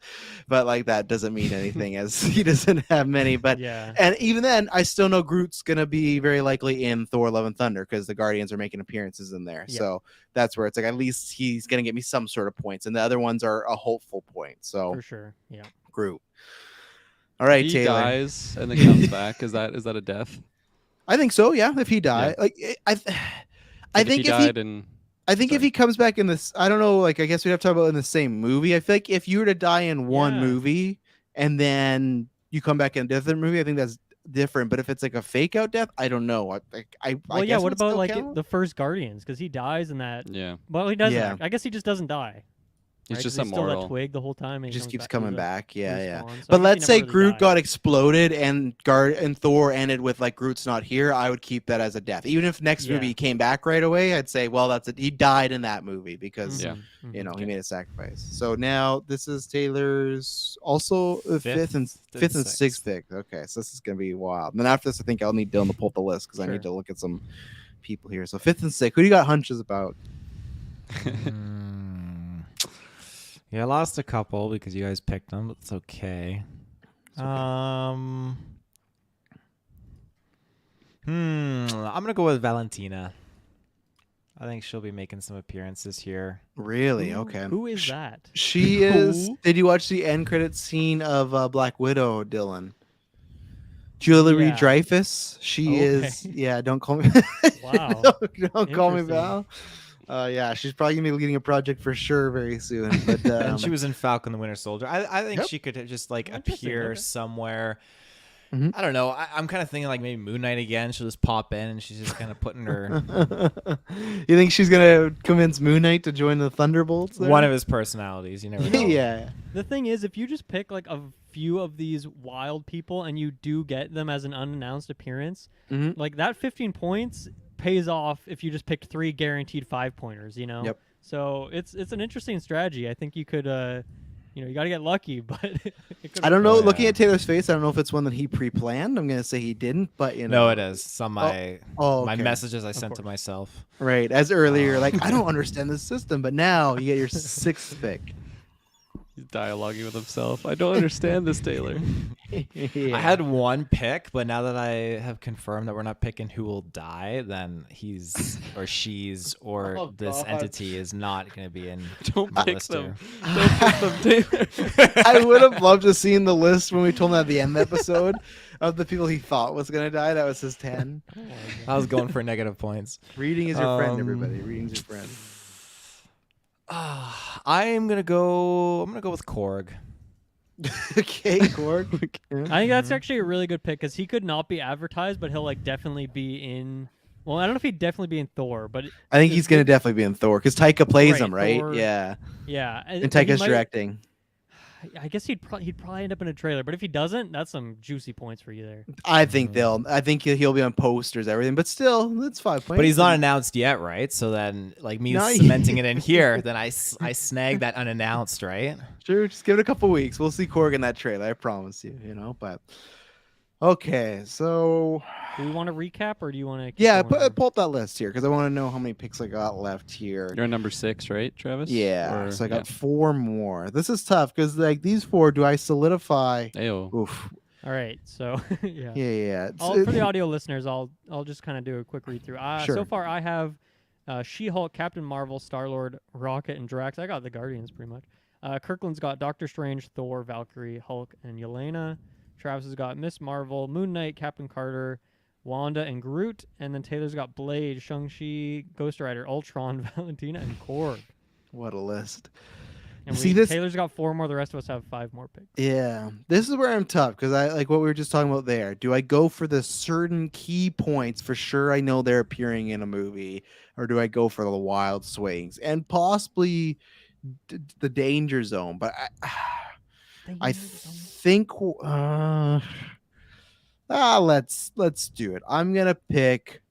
but like that doesn't mean anything as he doesn't have many. But Yeah. and even then, I still know Groot's gonna be very likely in Thor: Love and Thunder because the Guardians are making appearances in there. Yeah. So that's where it's like at least he's gonna get me some sort of points, and the other ones are a hopeful point. So For sure. Yeah. Groot. All right, He Taylor. dies and then comes back. Is that a death? I think so. Yeah, if he died, Yeah. like I Like think if he died and I think if Sorry. he comes back in this, I don't know, like I guess we'd have to talk about in the same movie. I feel like if you were to die in one Yeah. movie and then you come back in a different movie, I think that's different. But if it's like a fake out death, I don't know. I Well, yeah. guess it What would about still like count? the first Guardians? Because he dies in that. yeah, Well, he doesn't. Yeah. I guess he just doesn't die. he's right? just 'Cause he's still that immoral. twig the whole time. And It he just comes keeps back- coming he's a back. Yeah, yeah. respawn. So I But guess let's he say never really Groot died. got exploded and Thor ended with like Groot's not here. I would keep that as a death. Even if next Yeah. movie he came back right away, I'd say, well, he died in that movie because Yeah. Mhm. you know, he Okay. made a sacrifice. So now this is Taylor's also fifth and sixth pick. Okay, so this is gonna be wild. And then after this, I think I'll need Dylan to pull up the list because I Sure. need to look at some people here. So 5th and 6th. Who do you got hunches about? Yeah, I lost a couple because you guys picked them, but it's okay. I'm gonna go with Valentina. I think she'll be making some appearances here. Really? Okay. Who is that? She is. Who? Did you watch the end credit scene of Black Widow, Dylan? Julia Louis Yeah. Dreyfus. She is. Okay. Yeah. Don't call me. Wow. don't call me Interesting. Val. Yeah, she's probably gonna be leading a project for sure very soon. But And she was in Falcon the Winter Soldier. I think Yep. she could just like Interesting, appear okay. somewhere. Mhm. I don't know. I'm kind of thinking like maybe Moon Knight again. She'll just pop in and she's just kind of putting her You think she's gonna convince Moon Knight to join the Thunderbolts? There? one of his personalities. You never know. Yeah. The thing is, if you just pick like a few of these wild people and you do get them as an unannounced appearance, Mhm. like that 15 points pays off if you just picked 3 guaranteed 5-pointers, you know? Yep. So it's an interesting strategy. I think you could, you got to get lucky, but it could I don't know. Oh, yeah. Looking at Taylor's face, I don't know if it's one that he pre-planned. I'm gonna say he didn't, but you know. No, it is. Some my Oh, my okay. messages I sent to course. myself. Right. As earlier, like I don't understand the system, but now you get your 6th pick. He's dialoguing with himself. I don't understand this, Taylor. Yeah. I had one pick, but now that I have confirmed that we're not picking who will die, then he's or she's or Oh, this God. entity is not going to be in Don't the pick list them. here. Don't pick them, Taylor. I would have loved to seen the list when we told him at the end of the episode of the people he thought was gonna die. That was his 10. Oh my I was going for negative points. Reading is your friend, Um, everybody. Reading's your friend. I'm gonna go with Korg. Okay, Korg. I think that's actually a really good pick because he could not be advertised, but he'll like definitely be in. Well, I don't know if he'd definitely be in Thor, but I think he's gonna definitely be in Thor because Taika plays Right, him, right? Thor. Yeah, yeah. and but he Taika's might- directing. I guess he'd probably end up in a trailer, but if he doesn't, that's some juicy points for you there. I think he'll be on posters, everything, but still, that's 5 points. But he's not announced yet, right? So then, like me No, cementing it in here, then I snag that unannounced, right? Sure, just give it a couple weeks. We'll see Korg in that trailer. I promise you. But okay, so Do we want to recap or do you want to? yeah, pull up that list here because I want to know how many picks I got left here. You're on number 6, right, Travis? Yeah, Or- so I got 4 more. This is tough because like these 4, do I solidify? Ayo. Oof. All right, so yeah. Yeah. For the audio listeners, I'll just kind of do a quick read through. Sure. So far, I have She-Hulk, Captain Marvel, Star-Lord, Rocket, and Drax. I got the Guardians pretty much. Kirkland's got Doctor Strange, Thor, Valkyrie, Hulk, and Yelena. Travis has got Miss Marvel, Moon Knight, Captain Carter, Wanda, and Groot. And then Taylor's got Blade, Shang-Chi, Ghost Rider, Ultron, Valentina, and Korg. What a list. And See, this- Taylor's got 4 more. The rest of us have 5 more picks. Yeah, this is where I'm tough because I like what we were just talking about there. Do I go for the certain key points for sure I know they're appearing in a movie, or do I go for the wild swings and possibly the danger zone? But I think let's do it. I'm gonna pick.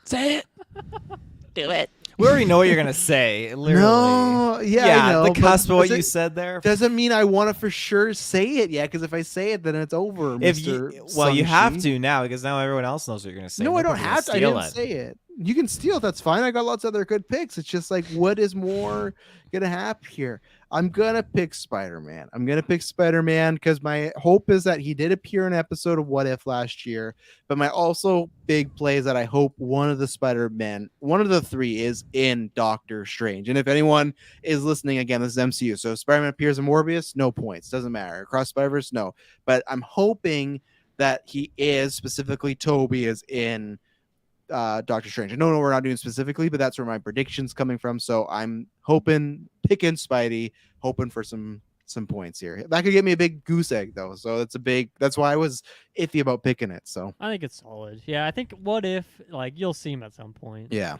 Say it. Do it. We already know what you're gonna say. Literally. No, yeah, I know, the but cusp of what does you it- said there. Doesn't mean I want to for sure say it yet, because if I say it, then it's over. If Mr. you, well, you have Shang-Chi. to now because now everyone else knows what you're gonna say. No, I don't Nobody's gonna have to. I steal didn't it. say it. You can steal it. That's fine. I got lots of other good picks. It's just like, what is more gonna happen here? I'm gonna pick Spider-Man. I'm gonna pick Spider-Man because my hope is that he did appear in an episode of What If last year. But my also big play is that I hope one of the Spider-Men, one of the 3, is in Doctor Strange. And if anyone is listening, again, this is MCU. So if Spider-Man appears in Morbius, no points. Doesn't matter. Across Spider-Verse, no. But I'm hoping that he is, specifically Tobey, is in Doctor Strange. I don't know we're not doing specifically, but that's where my prediction's coming from. So I'm picking Spidey, hoping for some points here. That could get me a big goose egg though. So that's why I was iffy about picking it. So I think it's solid. Yeah, I think what if like you'll see him at some point. yeah.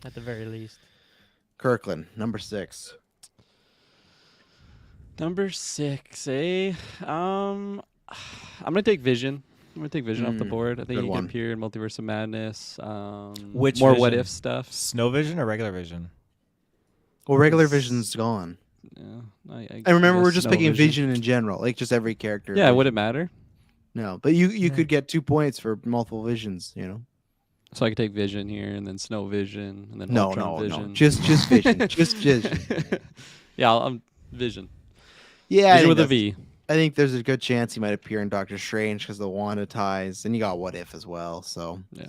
At the very least. Kirklin, number 6. Number 6, eh? I'm gonna take Vision. I'm gonna take Vision off the board. I think good he one. can appear in Multiverse of Madness. Which more What Vision? If stuff. Snow Vision or regular Vision? Well, regular Vision's gone. Yeah, And remember, we're guess just no picking Vision in general, like just every character. Yeah, would it matter? No, but you could get 2 points for multiple visions. So I could take Vision here, and then Snow Vision, and then No, Ultron Vision. just Vision, just Vision. Yeah, I'm Vision. Yeah, Vision with a V. I think there's a good chance he might appear in Doctor Strange because the Wanda ties, and you got What If as well. So Yeah.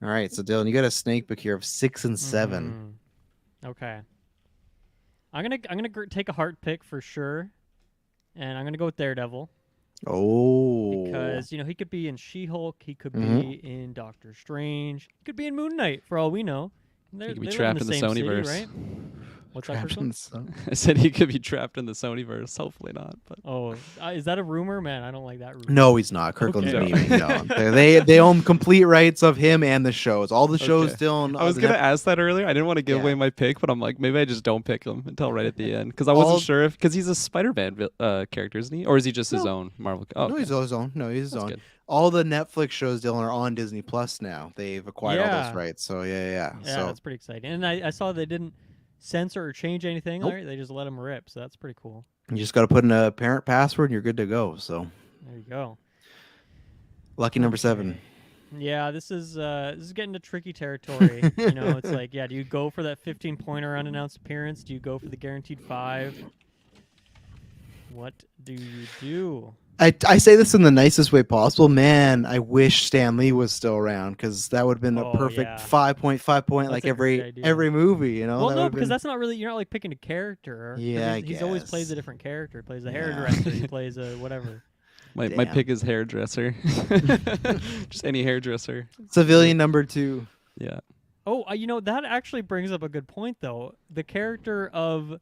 All right, so Dylan, you got a snake book here of 6 and 7. Okay. I'm gonna take a heart pick for sure, and I'm gonna go with Daredevil Oh, because he could be in She-Hulk, he could Mhm. be in Doctor Strange, he could be in Moon Knight for all we know. He could be They live trapped in the same city, Sonyverse. right? What's that trapped first in one? the sun. I said he could be trapped in the Sonyverse. Hopefully not. But Oh, is that a rumor, man? I don't like that rumor. No, he's not. Kirkland's Okay. memeing. No, they own complete rights of him and the shows. All the shows Okay. Dylan. I was gonna ask that earlier. I didn't want to give Yeah. away my pick, but I'm like, maybe I just don't pick him until right at the end because I All- wasn't sure because he's a Spider-Man character, isn't he? Or is he just his No. own Marvel? Oh, No, okay. he's his own. No, he's his That's own. good. All the Netflix shows, Dylan, are on Disney Plus now. They've acquired all Yeah. those rights. So yeah. Yeah, So that's pretty exciting. And I saw they didn't censor or change anything. Nope. Right? They just let him rip. So that's pretty cool. you just got to put in a parent password, and you're good to go. So There you go. lucky number 7. Yeah, this is getting to tricky territory. You know, it's like, yeah, do you go for that 15-pointer unannounced appearance? Do you go for the guaranteed 5? What do you do? I say this in the nicest way possible. Man, I wish Stan Lee was still around because that would have been a Oh, perfect yeah. 5.5 point That's like a great every idea. movie. You know. Well, That no, would've because been- that's not really, you're not like picking a character. 'cause Yeah, I he's always plays guess. a different character. He plays a Yeah. hairdresser. He plays a whatever. My Damn. pick is hairdresser. Just any hairdresser. Civilian number 2. Yeah. Oh, you know, that actually brings up a good point, though. The character of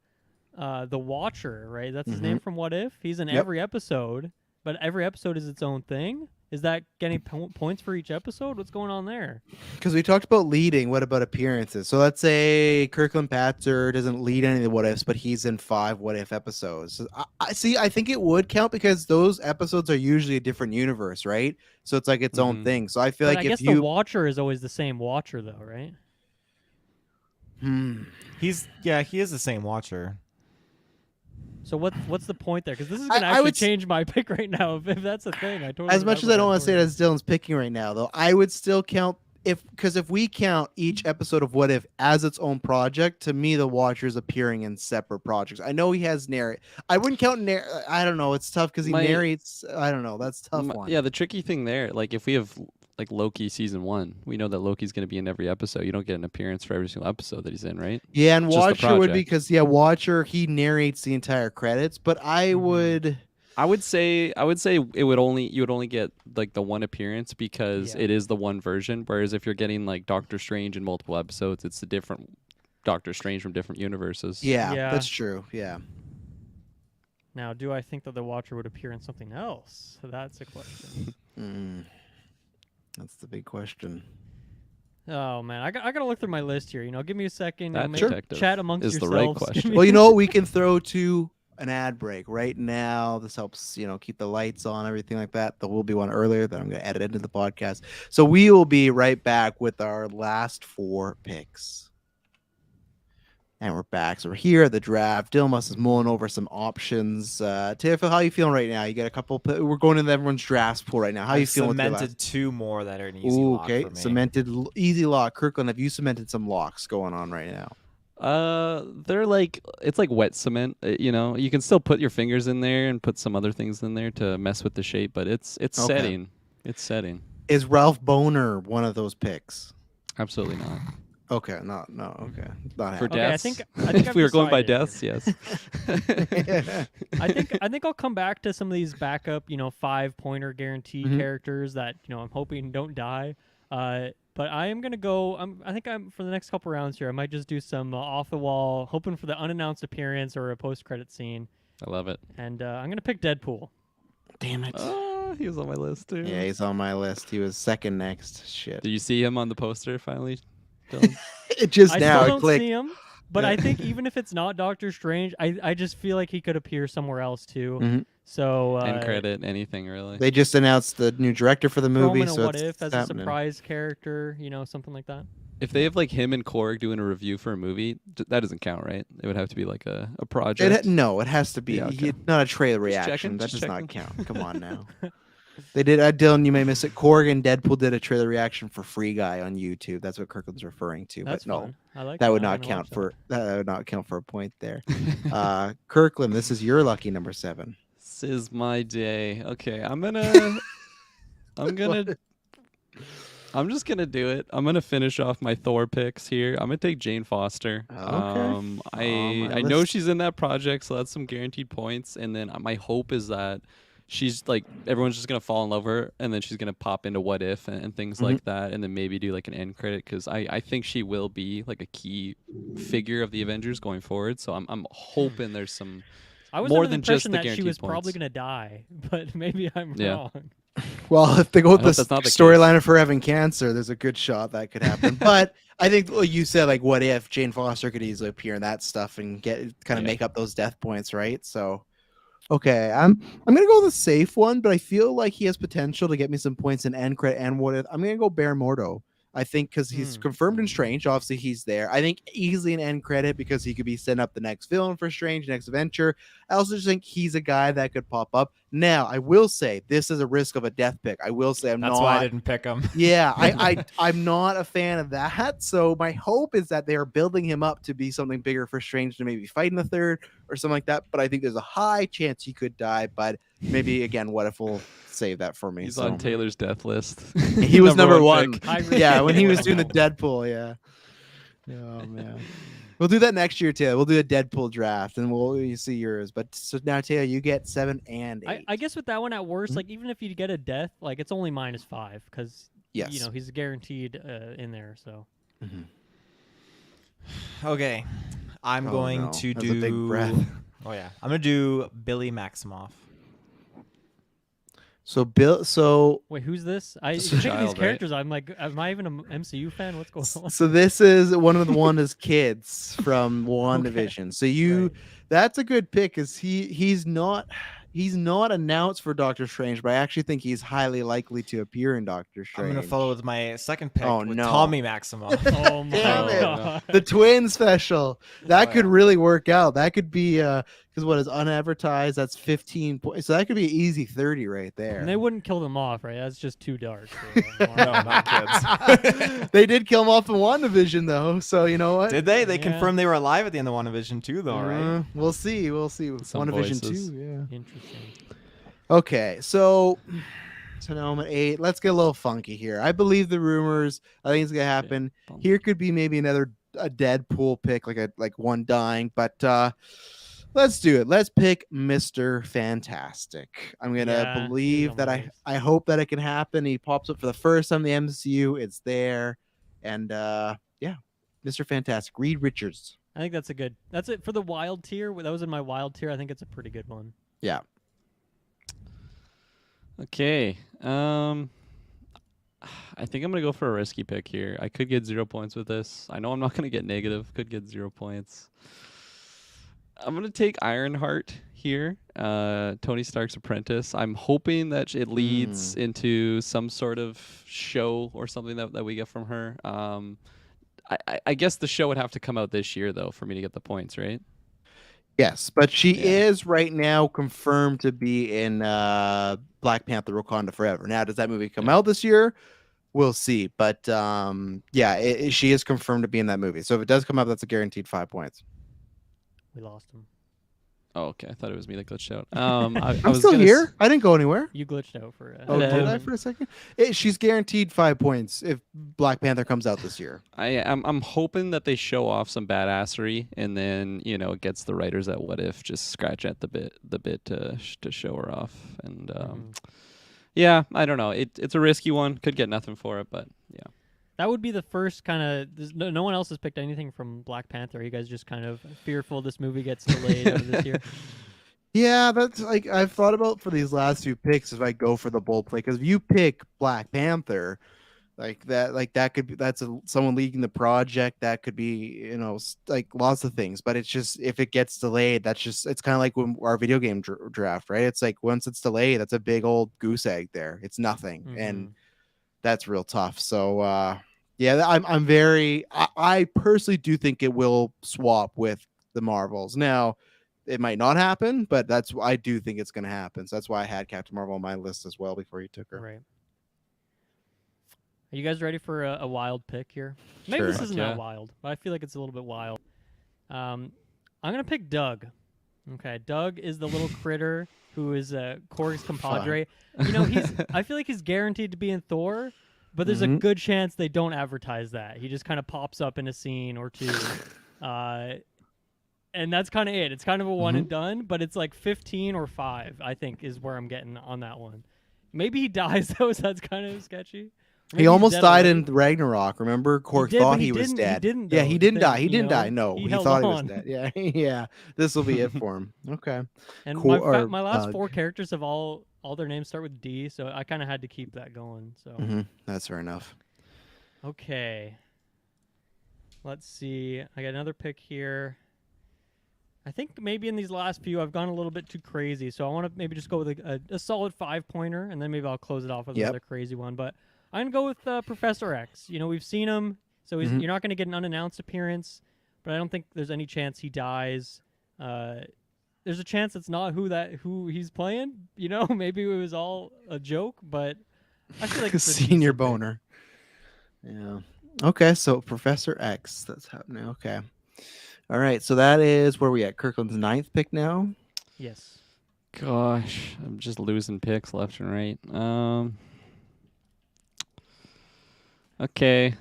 the Watcher, right? That's his name from What If. He's in Yep. every episode, but every episode is its own thing. Is that getting points for each episode? What's going on there? Because we talked about leading. What about appearances? So let's say Kirklin Panther doesn't lead any of the what ifs, but he's in 5 what if episodes. So I see. I think it would count because those episodes are usually a different universe, right? So it's like its own Mhm. thing. So I feel But like I if guess you, the Watcher is always the same Watcher, though, right? He is the same Watcher. So what's the point there? Because this is I gonna actually would change my pick right now. If that's a thing, I totally. as much forgot as I about don't want that to say it point. as Dylan's picking right now, though, I would still count if we count each episode of What If as its own project. To me, the Watcher's appearing in separate projects. I know he has narrate. I wouldn't count I don't know. It's tough because he My- narrates. I don't know. That's a tough one. Yeah, the tricky thing there, like if we have like Loki season 1, we know that Loki's going to be in every episode. You don't get an appearance for every single episode that he's in, right? Yeah, and Just the Watcher would be project. because Watcher he narrates the entire credits, but I would I would say you would only get like the one appearance because Yeah. it is the one version. Whereas if you're getting like Doctor Strange in multiple episodes, it's a different Doctor Strange from different universes. yeah, Yeah. that's true. Yeah. Now, do I think that the Watcher would appear in something else? That's a question. That's the big question. Oh man, I gotta look through my list here. You know, give me a second. That maybe detective chat amongst is the yourselves. right Give question. me- Well, you know what? We can throw to an ad break right now. This helps, keep the lights on, everything like that. There will be one earlier that I'm going to edit into the podcast. So we will be right back with our last 4 picks. And we're back. So we're here at the draft. Dilmas is mulling over some options. Tiff, how you feeling right now? You got a couple. We're going into everyone's drafts pool right now. How you I've feeling? cemented With 2 more that are an easy Ooh, lock okay, for me. cemented, easy lock. Kirkland, have you cemented some locks going on right now? They're like it's like wet cement. You can still put your fingers in there and put some other things in there to mess with the shape, but it's Okay. setting. It's setting. Is Ralph Boner one of those picks? Absolutely not. Okay, no, okay, not For Okay, deaths, I think if I've we were going by decided. deaths, yes. happening. I think I'll come back to some of these backup, 5-pointer guarantee Mhm. characters that I'm hoping don't die. But I am gonna go. I think I'm for the next couple rounds here. I might just do some off the wall, hoping for the unannounced appearance or a post-credit scene. I love it. And I'm gonna pick Deadpool. Damn it! He was on my list too. Yeah, he's on my list. He was second next. Shit. Did you see him on the poster finally, Dylan? It just I now still it don't clicked. see him, but Yeah. I think even if it's not Doctor Strange, I just feel like he could appear somewhere else too. Mhm. So End credit, anything really. They just announced the new director for the throw him movie, in a so what it's if as a happening. surprise character, something like that. If they have like him and Korg doing a review for a movie, that doesn't count, right? It would have to be like a project. No, it has to be Yeah, okay. not a trailer Just reaction. checking, That just does not checking. count. Come on now. They did. Dylan, you may miss it. Korg and Deadpool did a trailer reaction for Free Guy on YouTube. That's what Kirkland's referring to. That's but no, fun. I like that would I not haven't count watched for that would not count for a point there. Kirkland, this is your lucky number 7. This is my day. Okay, I'm just gonna do it. I'm gonna finish off my Thor picks here. I'm gonna take Jane Foster. Okay. I know she's in that project, so that's some guaranteed points. And then my hope is that she's like everyone's just gonna fall in love with her, and then she's gonna pop into What If and things like that, and then maybe do like an end credit because I think she will be like a key figure of the Avengers going forward. So I'm hoping there's some. I was more under the than just impression the that she guaranteed was probably points. gonna die, but maybe I'm Yeah. wrong. Well, if they go with I hope the that's not the storyline of her having cancer, there's a good shot that could happen. But I think like you said, like, what if Jane Foster could easily appear in that stuff and get kind of Yeah. make up those death points, right? So, okay, I'm gonna go with a safe one, but I feel like he has potential to get me some points in end credit and what if. I'm gonna go Baron Mordo. I think because he's confirmed in Strange, obviously he's there. I think easily an end credit because he could be setting up the next film for Strange, next adventure. I also just think he's a guy that could pop up. Now, I will say this is a risk of a death pick. I will say That's why I didn't pick him. Yeah, I'm not a fan of that. So my hope is that they are building him up to be something bigger for Strange to maybe fight in the third or something like that. But I think there's a high chance he could die. But maybe again, what if we'll save that for me? He's on Taylor's death list. He was number one. pick. Yeah, when he was doing the Deadpool. Yeah. Oh man. We'll do that next year, Taylor. We'll do a Deadpool draft, and we'll see yours. But so now, Taylor, you get 7 and 8. I guess with that one at worst, like even if you get a death, like it's only -5 because Yes. you know he's guaranteed in there. So Okay, I'm going to That's do. a big breath. Oh yeah, I'm gonna do Billy Maximoff. So Bill. So wait, who's this? I Just a picking these child, right? characters. I'm like, am I even an MCU fan? What's going on? So this is one of the Wanda's kids from WandaVision. So that's a good pick because he's not announced for Doctor Strange, but I actually think he's highly likely to appear in Doctor Strange. I'm gonna follow with my second pick. Oh, with no. Tommy Maximoff. Oh my Damn it. god! The twin special that Oh, could yeah. really work out. That could be because what is unadvertised? That's 15 points. So that could be an easy 30 right there. And they wouldn't kill them off, right? That's just too dark. For, No, not kids. They did kill him off in WandaVision though, so you know what? Did they? They Yeah. confirmed they were alive at the end of WandaVision too, though, right? We'll see. We'll see. Some WandaVision voices. 2, yeah. Interesting. Okay, so now I'm at 8. Let's get a little funky here. I believe the rumors. I think it's gonna happen. Bum. Here could be maybe a Deadpool pick, like one dying, but let's do it. Let's pick Mr. Fantastic. I'm gonna Yeah, he's believe on that my list. I hope that it can happen. He pops up for the first time in the MCU. It's there, and yeah, Mr. Fantastic. Reed Richards. I think that's a good. That's it for the wild tier. That was in my wild tier. I think it's a pretty good one. Yeah. Okay. I think I'm gonna go for a risky pick here. I could get 0 points with this. I know I'm not gonna get negative. Could get 0 points. I'm gonna take Ironheart here. Tony Stark's apprentice. I'm hoping that it leads into some sort of show or something that we get from her. I guess the show would have to come out this year though for me to get the points, right? Yes, but she Yeah. is right now confirmed to be in Black Panther: Wakanda Forever. Now, does that movie come out this year? We'll see. But yeah, she is confirmed to be in that movie. So if it does come up, that's a guaranteed 5 points. We lost him. Oh, okay. I thought it was me that glitched out. I I'm was still gonna here. I didn't go anywhere. You glitched out for. Oh, did I Um, for a second? She's guaranteed 5 points if Black Panther comes out this year. I'm hoping that they show off some badassery and then it gets the writers at What If just scratch at the bit to show her off and yeah, I don't know. It's a risky one. Could get nothing for it, but yeah. That would be the first kind of. No one else has picked anything from Black Panther. Are you guys just kind of fearful this movie gets delayed out of this year? Yeah, that's like I've thought about for these last few picks if I go for the bold play because if you pick Black Panther, that could be someone leading the project. That could be like lots of things. But it's just if it gets delayed, it's kind of like when our video game draft, right? It's like once it's delayed, that's a big old goose egg there. It's nothing, and that's real tough. So yeah, I'm very. I personally do think it will swap with the Marvels. Now, it might not happen, but I do think it's going to happen. So that's why I had Captain Marvel on my list as well before you took her. Right. Are you guys ready for a wild pick here? Maybe Sure. this isn't Yeah. that wild, but I feel like it's a little bit wild. I'm gonna pick Doug. Okay, Doug is the little critter who is Korg's compadre. I feel like he's guaranteed to be in Thor, but there's a good chance they don't advertise that. He just kind of pops up in a scene or two. And that's kind of it. It's kind of a one and done, but it's like 15 or 5, I think, is where I'm getting on that one. Maybe he dies, though, so that's kind of sketchy. Maybe He he's almost dead died already. in Ragnarok. Remember, Korg did, thought but he he was didn't- he dead. didn't, Yeah, though, he the didn't thing, die. He you didn't know? die. No, He he held thought he was on. dead. Yeah, yeah. This will be it for him. Okay. And Cool- my last Doug. 4 characters have all their names start with D, so I kind of had to keep that going. So That's fair enough. okay, let's see. I got another pick here. I think maybe in these last few I've gone a little bit too crazy, so I want to maybe just go with a solid 5-pointer, and then maybe I'll close it off with Yep. another crazy one. But I'm gonna go with Professor X. You know, we've seen him, so Mhm. you're not gonna get an unannounced appearance, but I don't think there's any chance he dies. There's a chance it's not who he's playing. You know, maybe it was all a joke, but I feel like it's a Senior decent pick. boner. Yeah. Okay, so Professor X. That's happening. Okay. All right, so that is where we at. Kirkland's 9th pick now. Yes. Gosh, I'm just losing picks left and right. Okay.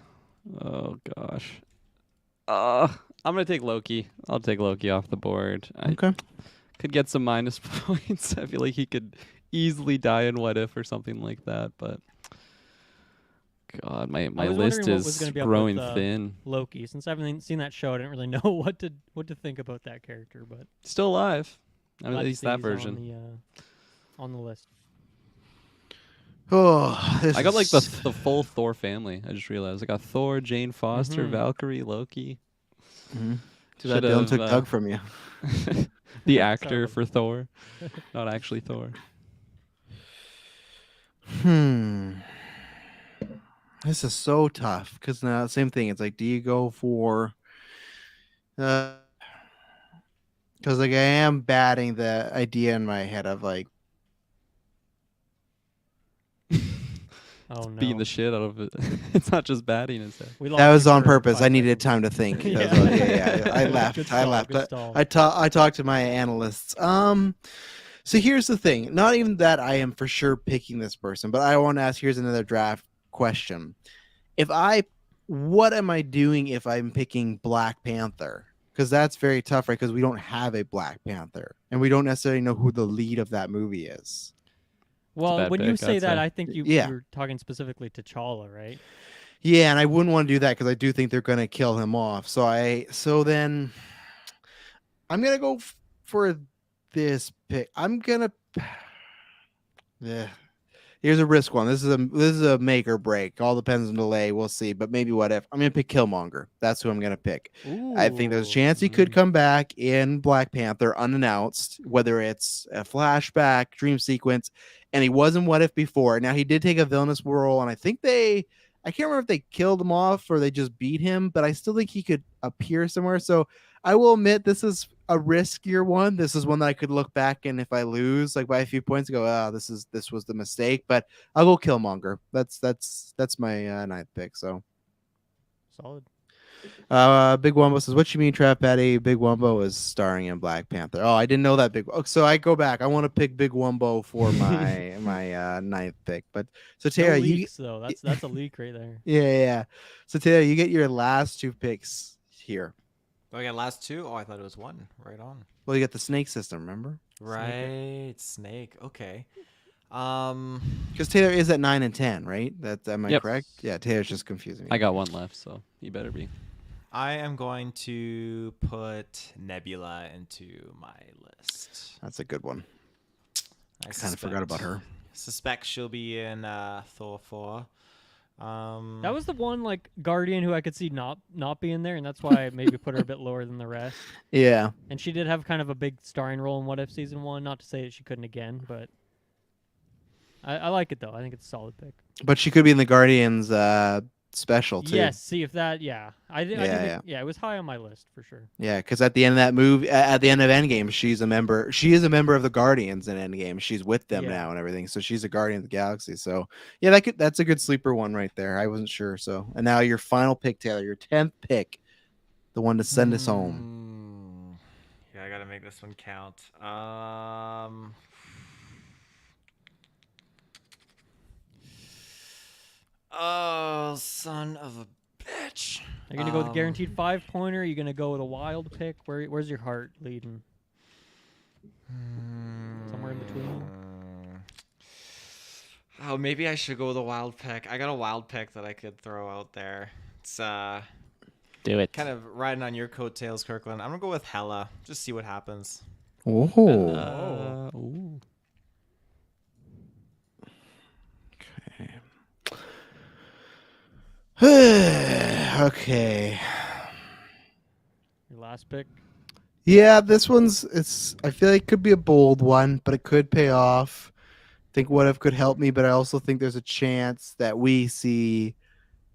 Oh gosh. I'm gonna take Loki. I'll take Loki off the board. I Okay. could get some minus points. I feel like he could easily die in What If or something like that, but God, my was list wondering what was is gonna be up growing with, thin. Loki. Since I haven't seen that show, I didn't really know what to think about that character, but Still alive. I mean, glad at to least see that he's version. on the list. Oh, this I got like is- the full Thor family. I just realized I got Thor, Jane Foster, Mhm. Valkyrie, Loki. Mhm. Too bad Dylan took Doug from you. The Sorry actor about for Thor, not actually Thor. This is so tough because now same thing. It's like, do you go for? Because like I am batting the idea in my head of like, Oh no. Beating the shit out of it. It's not just batting his head. We that lost was you on for purpose. 5 I needed seconds. time to think. Yeah. Yeah. I Good left. I stall, left. good stall. I talked to my analysts. So here's the thing. Not even that I am for sure picking this person, but I want to ask. Here's another draft question. What am I doing if I'm picking Black Panther? Because that's very tough, right? Because we don't have a Black Panther, and we don't necessarily know who the lead of that movie is. Well, bad when you pick, say I'd that, say. I think Yeah. you're talking specifically to T'Challa, right? Yeah, and I wouldn't want to do that because I do think they're going to kill him off. So then I'm gonna go for this pick. I'm gonna. Yeah. Here's a risk one. This is a make or break. All depends on delay. We'll see. But maybe What If. I'm gonna pick Killmonger. That's who I'm gonna pick. I think there's a chance he could come back in Black Panther unannounced, whether it's a flashback, dream sequence, and he wasn't What If before. Now he did take a villainous role, and I can't remember if they killed him off or they just beat him, but I still think he could appear somewhere. So I will admit this is a riskier one. This is one that I could look back and if I lose like by a few points, go, this was the mistake. But I'll go Killmonger. That's my ninth pick. So Solid. Big Wumbo says, "What you mean, Trap Patty? Big Wumbo is starring in Black Panther." Oh, I didn't know that. So I go back. I want to pick Big Wumbo for my ninth pick. But so Tara, No leaks, though. That's a leak right there. yeah. So Tara, you get your last two picks here. Do I get last two? Oh, I thought it was one. Right on. Well, you got the snake system, remember? Right, snake. Okay. Because Taylor is at 9 and 10, right? Am I Yep. correct? Yeah, Taylor's just confusing me. I got one left, so you better be. I am going to put Nebula into my list. That's a good one. I Kind of forgot about her. Suspect she'll be in Thor 4. That was the one like Guardian who I could see not being there, and that's why I maybe put her a bit lower than the rest. Yeah. And she did have kind of a big starring role in What If Season 1. Not to say that she couldn't again, but I like it though. I think it's a solid pick. But she could be in the Guardians special too. Yes, see if that. Yeah, I did. Yeah. It was high on my list for sure. Yeah, because at the end of that movie, at the end of Endgame, she's a member. She is a member of the Guardians in Endgame. She's with them Yeah. now and everything. So she's a Guardian of the Galaxy. So yeah, that's a good sleeper one right there. I wasn't sure. So and now your final pick, Taylor, your 10th pick, the one to send us home. Yeah, I gotta make this one count. Oh, son of a bitch. You're gonna go with the guaranteed 5-pointer. You're gonna go with a wild pick. Where's your heart leading? Somewhere in between. Oh, maybe I should go with a wild pick. I got a wild pick that I could throw out there. It's Do it. kind of riding on your coattails, Kirkland. I'm gonna go with Hela. Just see what happens. Oh. Ooh. Okay. Your last pick. Yeah, this one's I feel like it could be a bold one, but it could pay off. think What If could help me, but I also think there's a chance that we see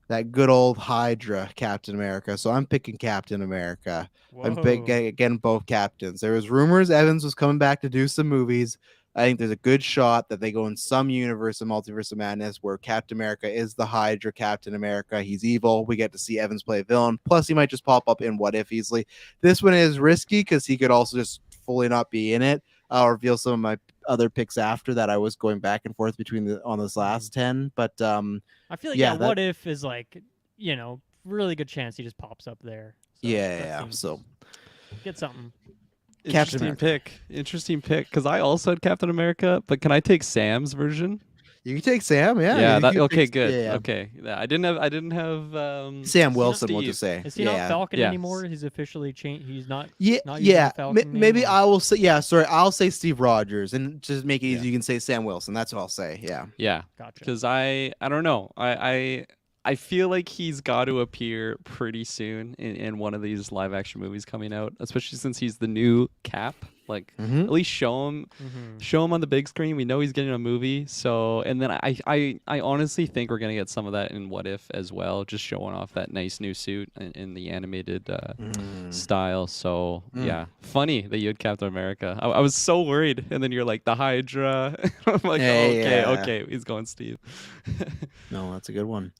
that good old Hydra Captain America. So I'm picking Captain America. I'm getting both captains. There was rumors Evans was coming back to do some movies. I think there's a good shot that they go in some universe of Multiverse of Madness where Captain America is the Hydra Captain America. He's evil. We get to see Evans play a villain. Plus, he might just pop up in What If easily. This one is risky because he could also just fully not be in it. I'll reveal some of my other picks after that. I was going back and forth between on this last 10, but I feel like What If is like, really good chance he just pops up there. So So get something. Interesting pick. Because I also had Captain America, but can I take Sam's version? You can take Sam, Yeah. Okay, pick, good. yeah. Okay. Yeah, I didn't have Sam Wilson. We'll just say. Is he not Falcon anymore? He's officially changed. He's not. Not Yeah. Falcon Maybe name, I will say. Yeah. Sorry, I'll say Steve Rogers, and just make it easy. Yeah. You can say Sam Wilson. That's what I'll say. Yeah. Yeah. Gotcha. Because I don't know. I feel like he's got to appear pretty soon in one of these live action movies coming out, especially since he's the new Cap. Like, at least show him on the big screen. We know he's getting a movie. So, and then I honestly think we're gonna get some of that in What If as well, just showing off that nice new suit in the animated style. So yeah, funny that you had Captain America. I was so worried, and then you're like the Hydra. I'm like, okay, he's going Steve. No, that's a good one.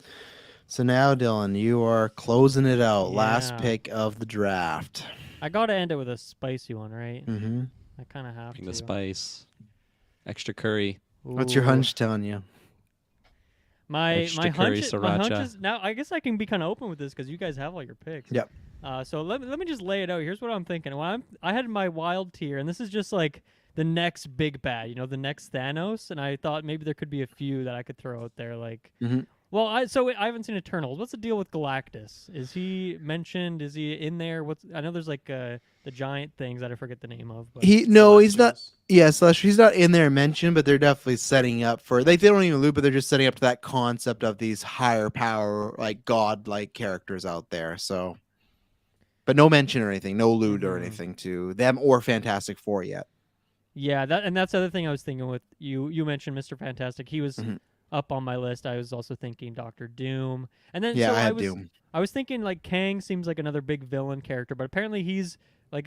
So now, Dylan, you are closing it out. Last Yeah. pick of the draft. I gotta end it with a spicy one, right? Mm-hmm. I kind of have to. The spice, extra curry. What's your Ooh. hunch telling you? My Extra hunch curry sriracha. is now. I guess I can be kind of open with this because you guys have all your picks. Yep. So let me just lay it out. Here's what I'm thinking. I had my wild tier, and this is just like the next big bad. The next Thanos, and I thought maybe there could be a few that I could throw out there, like. Mm-hmm. Well, I haven't seen Eternals. What's the deal with Galactus? Is he mentioned? Is he in there? I know there's like the giant things that I forget the name of. But He's not. Yeah, Celestial. He's not in there mentioned, but they're definitely setting up for. Like, they don't even allude, but they're just setting up to that concept of these higher power, like god-like characters out there. So, but no mention or anything, no allude or anything to them or Fantastic Four yet. Yeah, that's the other thing I was thinking with you. You mentioned Mr. Fantastic. He was up on my list. I was also thinking Doctor Doom, and then I had Doom. I was thinking like Kang seems like another big villain character, but apparently he's like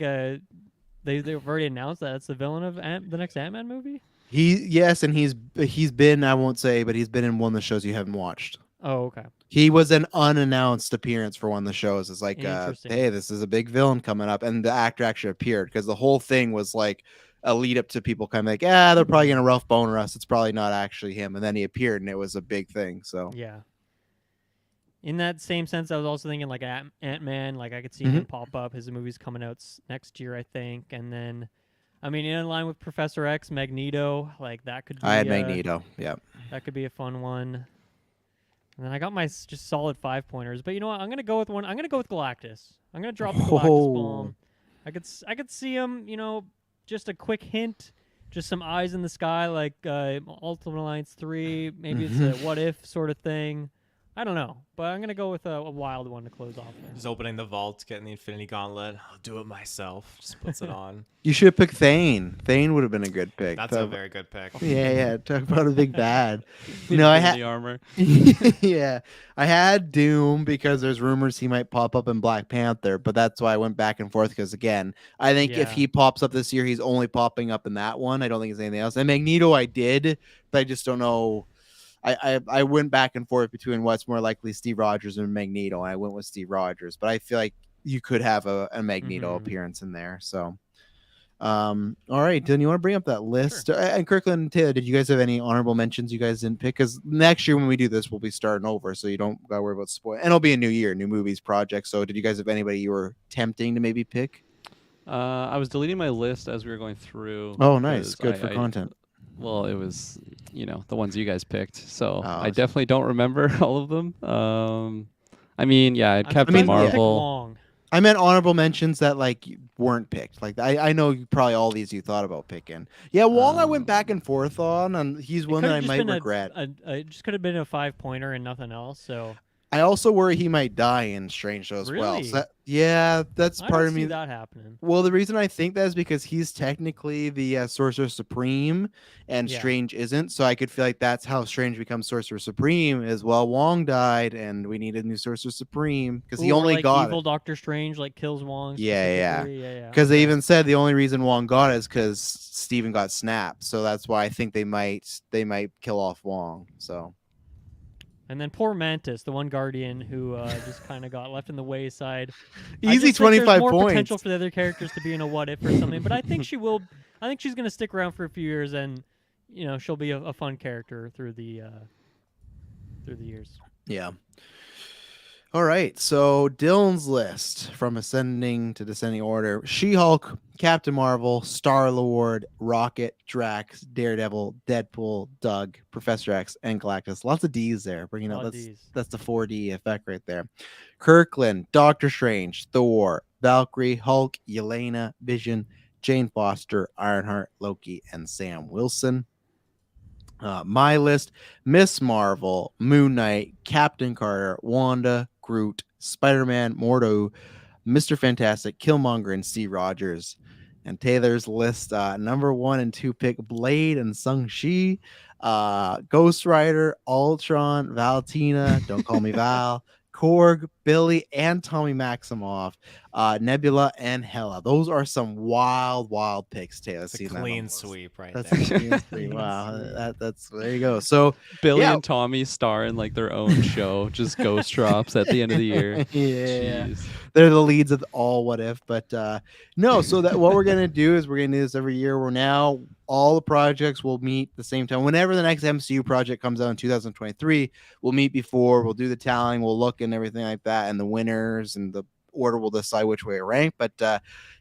they've already announced that it's the villain of the next Ant-Man movie. And he's been, I won't say, but he's been in one of the shows you haven't watched. Oh, okay. He was an unannounced appearance for one of the shows. It's like, Interesting. hey, this is a big villain coming up, and the actor actually appeared because the whole thing was like a lead up to people kind of like, they're probably gonna rough boner us. It's probably not actually him, and then he appeared, and it was a big thing. So Yeah. In that same sense, I was also thinking like Ant-Man. Like I could see him pop up. His movie's coming out next year, I think. And then, I mean, in line with Professor X, Magneto. Like that could be. I had Magneto. Yeah. That could be a fun one. And then I got my just solid 5-pointers. But you know what? I'm gonna go with one. I'm gonna go with Galactus. I'm gonna drop the Galactus bomb. I could see him. Just a quick hint. Just some eyes in the sky, like Ultimate Alliance 3. Maybe it's a what if sort of thing. I don't know, but I'm gonna go with a wild one to close off. Just opening the vault, getting the Infinity Gauntlet. I'll do it myself. Just puts it on. You should have picked Thane. Thane would have been a good pick. That's a very good pick. Yeah. Talk about a big bad. I had the armor. yeah, I had Doom because there's rumors he might pop up in Black Panther, but that's why I went back and forth because again, I think if he pops up this year, he's only popping up in that one. I don't think it's anything else. And Magneto, I did, but I just don't know. I went back and forth between what's more likely Steve Rogers and Magneto, and I went with Steve Rogers. But I feel like you could have a Magneto appearance in there. So, all right, Dylan, you want to bring up that list? Sure. And Kirklin and Taylor, did you guys have any honorable mentions you guys didn't pick? Because next year when we do this, we'll be starting over, so you don't got to worry about spoil. And it'll be a new year, new movies, project. So, did you guys have anybody you were tempting to maybe pick? I was deleting my list as we were going through. Oh, nice, good for content. Well, it was, the ones you guys picked. So Oh, I definitely don't remember all of them. I mean, yeah, I'd Captain picked Marvel. long. I meant honorable mentions that like weren't picked. Like I know probably all these you thought about picking. Yeah, Wong I went back and forth on, and he's one that I might regret. It just could have been a 5-pointer and nothing else. So I also worry he might die in Strange Show as well. Really? So that's I part don't of see me. that happening. Well, the reason I think that is because he's technically the Sorcerer Supreme, and Yeah. Strange isn't. So I could feel like that's how Strange becomes Sorcerer Supreme. Is well, Wong died, and we need a new Sorcerer Supreme because he Ooh, or only like got evil it. Doctor Strange like kills Wong. Yeah. Specifically. Yeah. Because they okay. even said the only reason Wong got it is because Steven got snapped. So that's why I think they might kill off Wong. So. And then poor Mantis, the one Guardian who just kind of got left in the wayside. Easy I just think there's 25 more points. potential for the other characters to be in a what if or something. But I think she will. I think she's going to stick around for a few years, and she'll be a fun character through the years. Yeah. All right. So Dylan's list from ascending to descending order: She-Hulk, Captain Marvel, Star-Lord, Rocket, Drax, Daredevil, Deadpool, Doug, Professor X, and Galactus. Lots of D's there, but that's the 4D effect right there. Kirklin, Doctor Strange, Thor, Valkyrie, Hulk, Yelena, Vision, Jane Foster, Ironheart, Loki, and Sam Wilson. My list: Miss Marvel, Moon Knight, Captain Carter, Wanda, Groot, Spider-Man, Mordo, Mr. Fantastic, Killmonger, and Steve Rogers. And Taylor's list: number 1 and 2 pick Blade and Shang-Chi, Ghost Rider, Ultron, Valentina, Don't Call Me Val, Korg, Billy, and Tommy Maximoff, Nebula, and Hela. Those are some wild picks, Taylor. It's a clean sweep right That's there. a clean sweep. Wow, that's there you go. So Billy yeah. and Tommy star in like their own show, just ghost drops at the end of the year. Yeah, Jeez. they're the leads of all What If, but no. So that what we're gonna do is we're gonna do this every year. We're now all the projects will meet the same time. Whenever the next MCU project comes out in 2023, we'll meet before. We'll do the tallying. We'll look and everything like that, and the winners and the order will decide which way to rank. But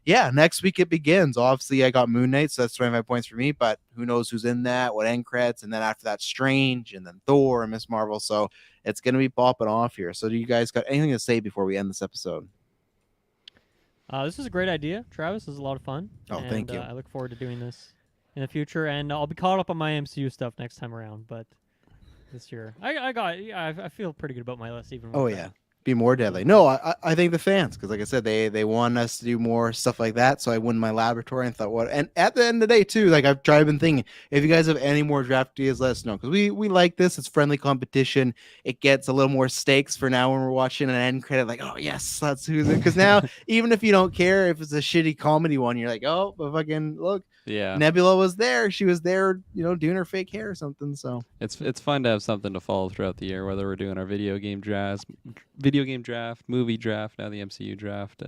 yeah, next week it begins. Obviously, I got Moon Knight, so that's 25 points for me. But who knows who's in that? What end credits? And then after that, Strange, and then Thor and Miss Marvel. So it's gonna be popping off here. So do you guys got anything to say before we end this episode? This is a great idea, Travis. This is a lot of fun. Oh, thank you. I look forward to doing this in the future, and I'll be caught up on my MCU stuff next time around. But this year, I feel pretty good about my list even. Oh with yeah. that. Be more deadly. No, I think the fans, because like I said, they want us to do more stuff like that. So I went in my laboratory and thought, what? And at the end of the day, too, like I've been thinking, if you guys have any more draft ideas, let us know, because we like this. It's friendly competition. It gets a little more stakes for now when we're watching an end credit. Like, oh yes, that's who's it. Because now, even if you don't care if it's a shitty comedy one, you're like, oh, but fucking look, Yeah, Nebula was there. She was there, doing her fake hair or something. So it's fun to have something to follow throughout the year, whether we're doing our video game draft, movie draft, now the MCU draft.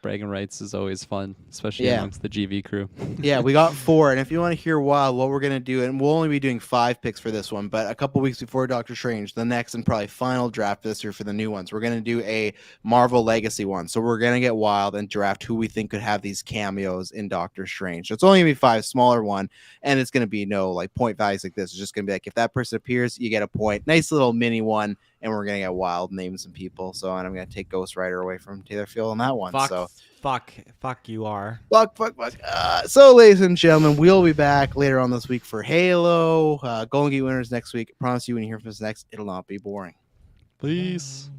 Bragging rights is always fun, especially amongst the GV crew. Yeah, we got 4, and if you want to hear what we're gonna do, and we'll only be doing 5 picks for this one, but a couple weeks before Doctor Strange, the next and probably final draft this year for the new ones, we're gonna do a Marvel Legacy one. So we're gonna get wild and draft who we think could have these cameos in Doctor Strange. So it's only gonna be 5, smaller one, and it's gonna be no like point values like this. It's just gonna be like if that person appears, you get a point. Nice little mini one, and we're gonna get wild names and people. So and I'm gonna take Ghost Rider away from Taylor Field on that one. Fuck you are. Fuck. So, ladies and gentlemen, we'll be back later on this week for Halo. Golden Gate winners next week. I promise you, when you hear from us next, it'll not be boring. Please.